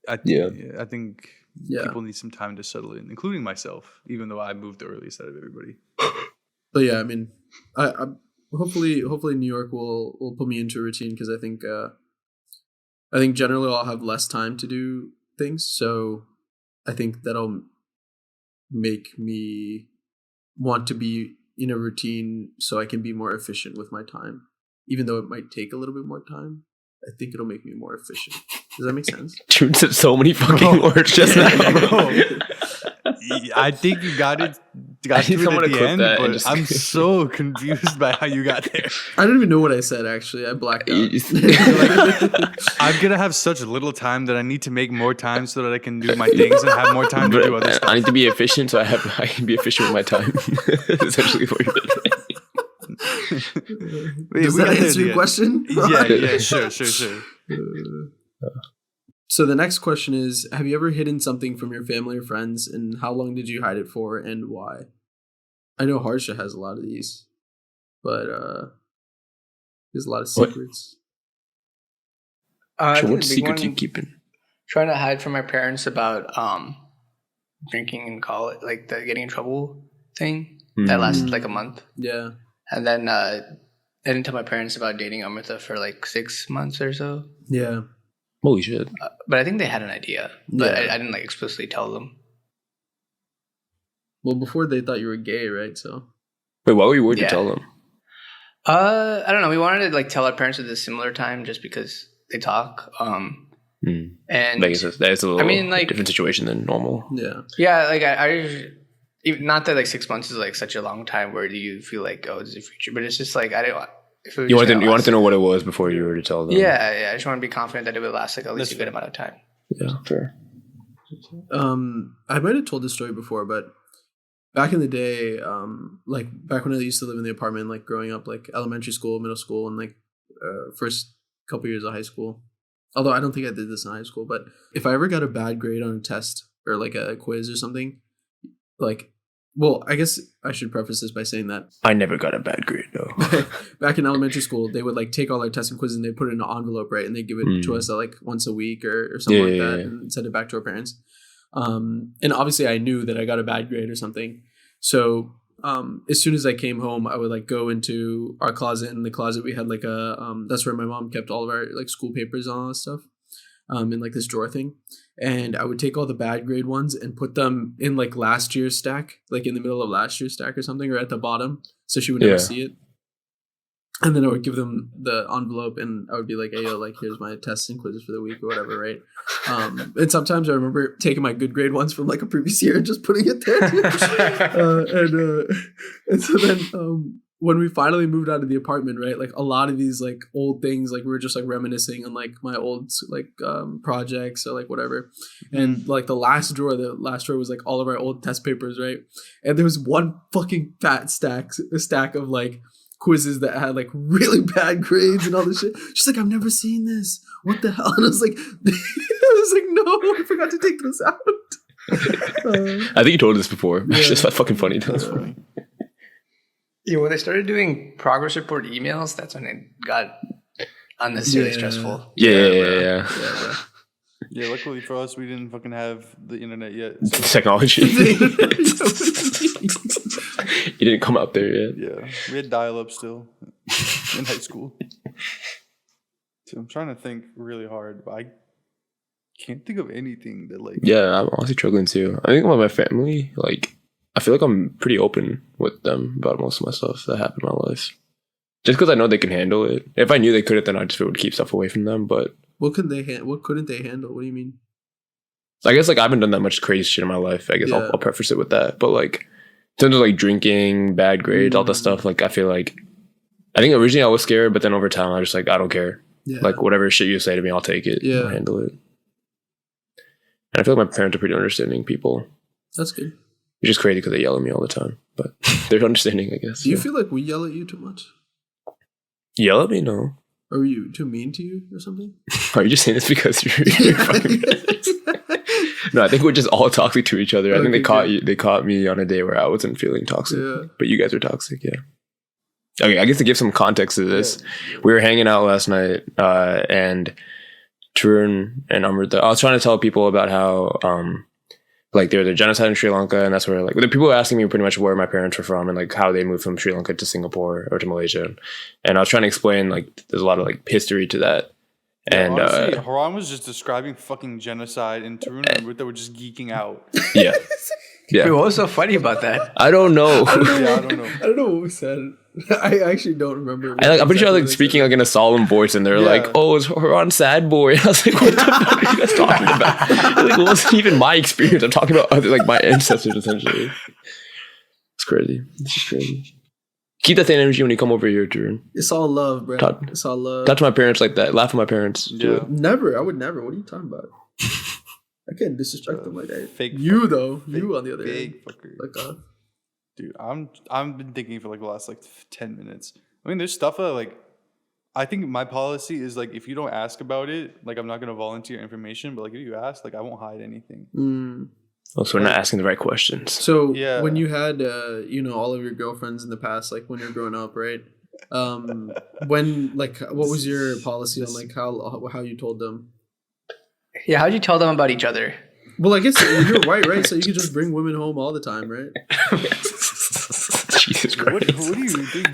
I think people need some time to settle in, including myself, even though I moved the earliest out of everybody. But yeah, I mean, I hopefully New York will put me into a routine, because I think generally I'll have less time to do things, so I think that'll make me want to be in a routine so I can be more efficient with my time, even though it might take a little bit more time. I think it'll make me more efficient. Does that make sense? Dude said so many fucking words just now. Bro. I think you got it to it at the end, but I'm so confused by how you got there. I don't even know what I said, actually. I blacked out. I'm going to have such little time that I need to make more time so that I can do my things and have more time to do other stuff. I need to be efficient, so I can be efficient with my time. Essentially what you're saying. Does that answer your question? Yeah, sure. So the next question is, have you ever hidden something from your family or friends, and how long did you hide it for and why? I know Harsha has a lot of these, but there's a lot of secrets. So what secrets you keeping? Trying to hide from my parents about drinking in college, like the getting in trouble thing. That lasted like a month. Yeah. And then I didn't tell my parents about dating Amrita for like 6 months or so. Yeah. Holy shit. But I think they had an idea. But I didn't like explicitly tell them. Well, before they thought you were gay, right? So. Wait, why would you tell them? I don't know. We wanted to like tell our parents at a similar time just because they talk. And I guess that's a little different situation than normal. Yeah. Yeah, like I not that like 6 months is like such a long time where you feel like, oh, this is a future, but it's just like I didn't want. You wanted to know what it was before you were to tell them. Yeah. I just want to be confident that it would last like at least a good amount of time. Yeah, fair. I might have told this story before, but back in the day, like back when I used to live in the apartment, like growing up, like elementary school, middle school, and like first couple years of high school. Although I don't think I did this in high school, but if I ever got a bad grade on a test or like a quiz or something, like. Well, I guess I should preface this by saying that I never got a bad grade, though. Back in elementary school, they would like take all our tests and quizzes and they put it in an envelope, right? And they give it to us like once a week or something like that, and send it back to our parents. And obviously, I knew that I got a bad grade or something. So as soon as I came home, I would like go into our closet. In the closet, we had like that's where my mom kept all of our like school papers and all that stuff. In like this drawer thing, and I would take all the bad grade ones and put them in like last year's stack, like in the middle of last year's stack or something, or at the bottom, so she would never see it. And then I would give them the envelope, and I would be like, "Hey, yo, like, here's my tests and quizzes for the week or whatever, right?" And sometimes I remember taking my good grade ones from like a previous year and just putting it there. And so then when we finally moved out of the apartment, right, like a lot of these like old things, like we were just like reminiscing on like my old like projects or like whatever. And like the last drawer was like all of our old test papers, right? And there was one fucking fat stack of like quizzes that had like really bad grades and all this shit. She's like, I've never seen this. What the hell? And I was like, no, I forgot to take this out. I think you told us before. Yeah. It's just fucking funny. That's funny. Yeah, when they started doing progress report emails, that's when it got unnecessarily stressful. Yeah. Yeah, luckily for us, we didn't fucking have the internet yet. So. Technology. You didn't come out there yet. Yeah, we had dial-up still in high school. So I'm trying to think really hard, but I can't think of anything that like. Yeah, I'm honestly struggling too. I think about my family, like, I feel like I'm pretty open with them about most of my stuff that happened in my life. Just because I know they can handle it. If I knew they couldn't, then I just would keep stuff away from them. But what couldn't they handle? What do you mean? I guess like I haven't done that much crazy shit in my life. I guess I'll preface it with that. But like in terms of like drinking, bad grades, all that stuff, like I feel like I think originally I was scared, but then over time I was just like, I don't care. Yeah. Like whatever shit you say to me, I'll take it. Yeah, I'll handle it. And I feel like my parents are pretty understanding people. That's good. It's just crazy because they yell at me all the time, but they're understanding, I guess. Do you feel like we yell at you too much? Yell at me? No. Are you too mean to you or something? Are you just saying this because you're fucking No, I think we're just all toxic to each other. I think they caught me on a day where I wasn't feeling toxic. Yeah. But you guys were toxic, yeah. Okay, I guess to give some context to this, we were hanging out last night, and Tarun and Amrita, I was trying to tell people about how like there was a genocide in Sri Lanka, and that's where like the people were asking me pretty much where my parents were from and like how they moved from Sri Lanka to Singapore or to Malaysia. And I was trying to explain like there's a lot of like history to that. And honestly, Haran was just describing fucking genocide, and Tarun and Amrita were just geeking out. Yeah. Wait, what was so funny about that? I don't know. I don't know. I don't know what was said. I actually don't remember. I'm pretty sure I was like speaking like in a solemn voice, and they're like, "Oh, it's Haran sad boy." And I was like, "What the fuck are you guys talking about?" Like, it wasn't even my experience. I'm talking about other like my ancestors essentially. It's crazy. It's just crazy. Keep that same energy when you come over here, Tarun. It's all love, bro. It's all love. Talk to my parents like that. Laugh at my parents. Yeah. Never. I would never. What are you talking about? I can't disrespect them like that. Fake you though. You on the other big end. Fucker. Like Dude, I've been thinking for like the last like 10 minutes. I mean, there's stuff that like I think my policy is like if you don't ask about it, like I'm not gonna volunteer information. But like if you ask, like I won't hide anything. Oh, so we're not asking the right questions. So when you had all of your girlfriends in the past, like when you're growing up, right? When like what was your policy on like how you told them? Yeah, how'd you tell them about each other? Well, I guess you're white, right? So you could just bring women home all the time, right? Jesus Christ. What do you think?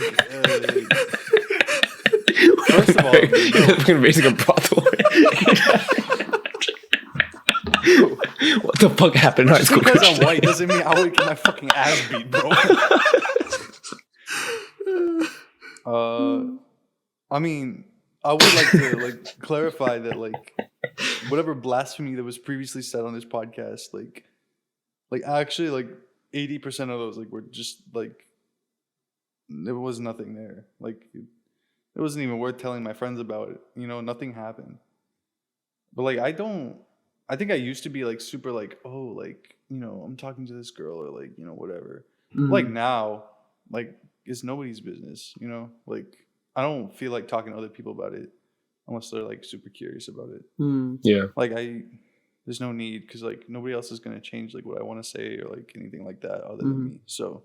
First of all, you're fucking raising a brothel. What the fuck happened in high school? Because I'm white doesn't mean I would get my fucking ass beat, bro. I mean, I would like to like clarify that like whatever blasphemy that was previously said on this podcast, like actually like 80% of those like were just like there was nothing there. Like it wasn't even worth telling my friends about it. You know, nothing happened. But like I think I used to be like super like, oh, like, you know, I'm talking to this girl or like, you know, whatever. Mm-hmm. Like now, like it's nobody's business, you know? Like I don't feel like talking to other people about it unless they're like super curious about it. Yeah. Like there's no need because like nobody else is gonna change like what I want to say or like anything like that other than me. So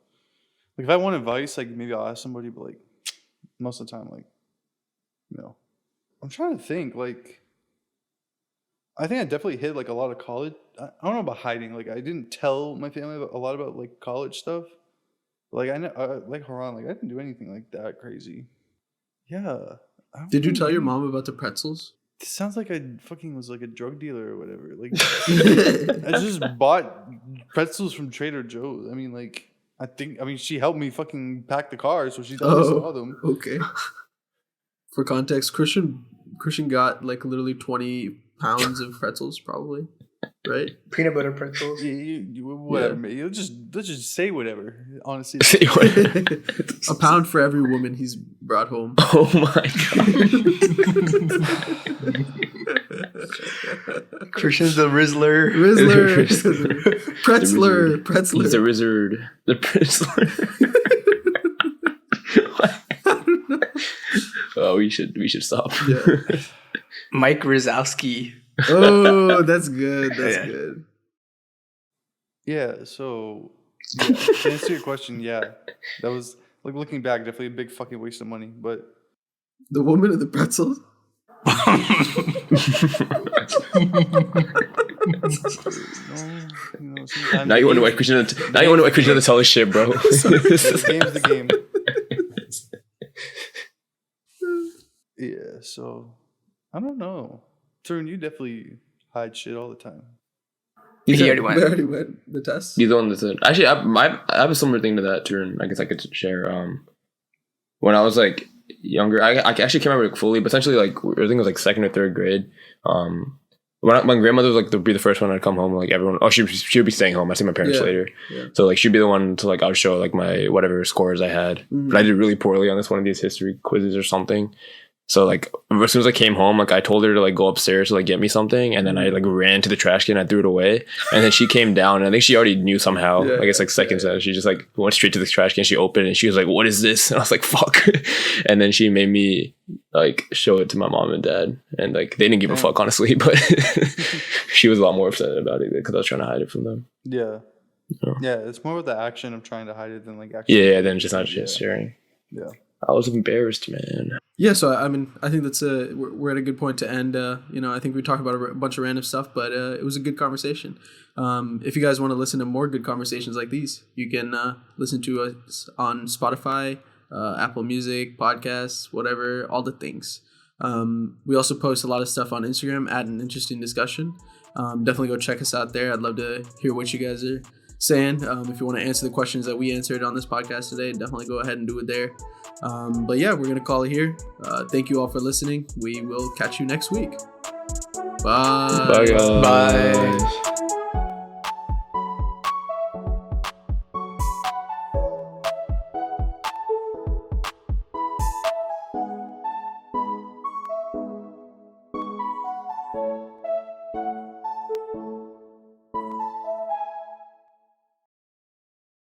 like if I want advice, like maybe I'll ask somebody, but like most of the time, like, you know, I'm trying to think like I think I definitely hid like a lot of college. I don't know about hiding. Like I didn't tell my family a lot about like college stuff. Like I know, like Haran, like I didn't do anything like that crazy. Yeah. Did you tell your mom about the pretzels? This sounds like I fucking was like a drug dealer or whatever. Like I just bought pretzels from Trader Joe's. I mean, like I mean, she helped me fucking pack the car, so she definitely saw them. Okay. For context, Christian got like literally 20 pounds of pretzels, probably, right? Peanut butter pretzels. Whatever, man. Let's just say whatever. Honestly, Say what? A pound for every woman he's brought home. Oh my god. Christian's the Rizzler. Pretzler. He's a wizard. The Pritzler. Oh, we should stop. Yeah. Mike Rizowski. Oh, that's good. That's good. Yeah. So, to answer your question, that was like looking back, definitely a big fucking waste of money. But the woman of the pretzels. Now you wonder why Christian. Now you wonder why Christian doesn't tell us shit, bro. The game's the game. Yeah, so I don't know. Turn, you definitely hide shit all the time. He already went. We already went the test. He's the one that's it. Actually, I have a similar thing to that, Turn. I guess I could share. When I was like younger, I actually can't remember it fully, but essentially like I think it was like second or third grade. When my grandmother was like to be the first one to come home, like everyone, she would be staying home. I see my parents later, so like she'd be the one to like I would show like my whatever scores I had, but I did really poorly on this one of these history quizzes or something. So like as soon as I came home, like I told her to like go upstairs to like get me something, and then I like ran to the trash can, I threw it away, and then she came down, and I think she already knew somehow. I guess like seconds later, she just like went straight to the trash can. She opened it, and she was like, "What is this?" And I was like, "Fuck!" And then she made me like show it to my mom and dad, and like they didn't give a fuck honestly, but she was a lot more upset about it because I was trying to hide it from them. Yeah, it's more about the action of trying to hide it than like actually. Yeah, then just not just sharing. Yeah. I was embarrassed, man. Yeah, so I mean, I think that's we're at a good point to end. I think we talked about a bunch of random stuff, but it was a good conversation. If you guys want to listen to more good conversations like these, you can listen to us on Spotify, Apple Music, podcasts, whatever, all the things. We also post a lot of stuff on Instagram at An Interesting Discussion. Definitely go check us out there. I'd love to hear what you guys are saying. If you want to answer the questions that we answered on this podcast today, definitely go ahead and do it there. But yeah, we're going to call it here. Thank you all for listening. We will catch you next week. Bye. Bye, guys. Bye.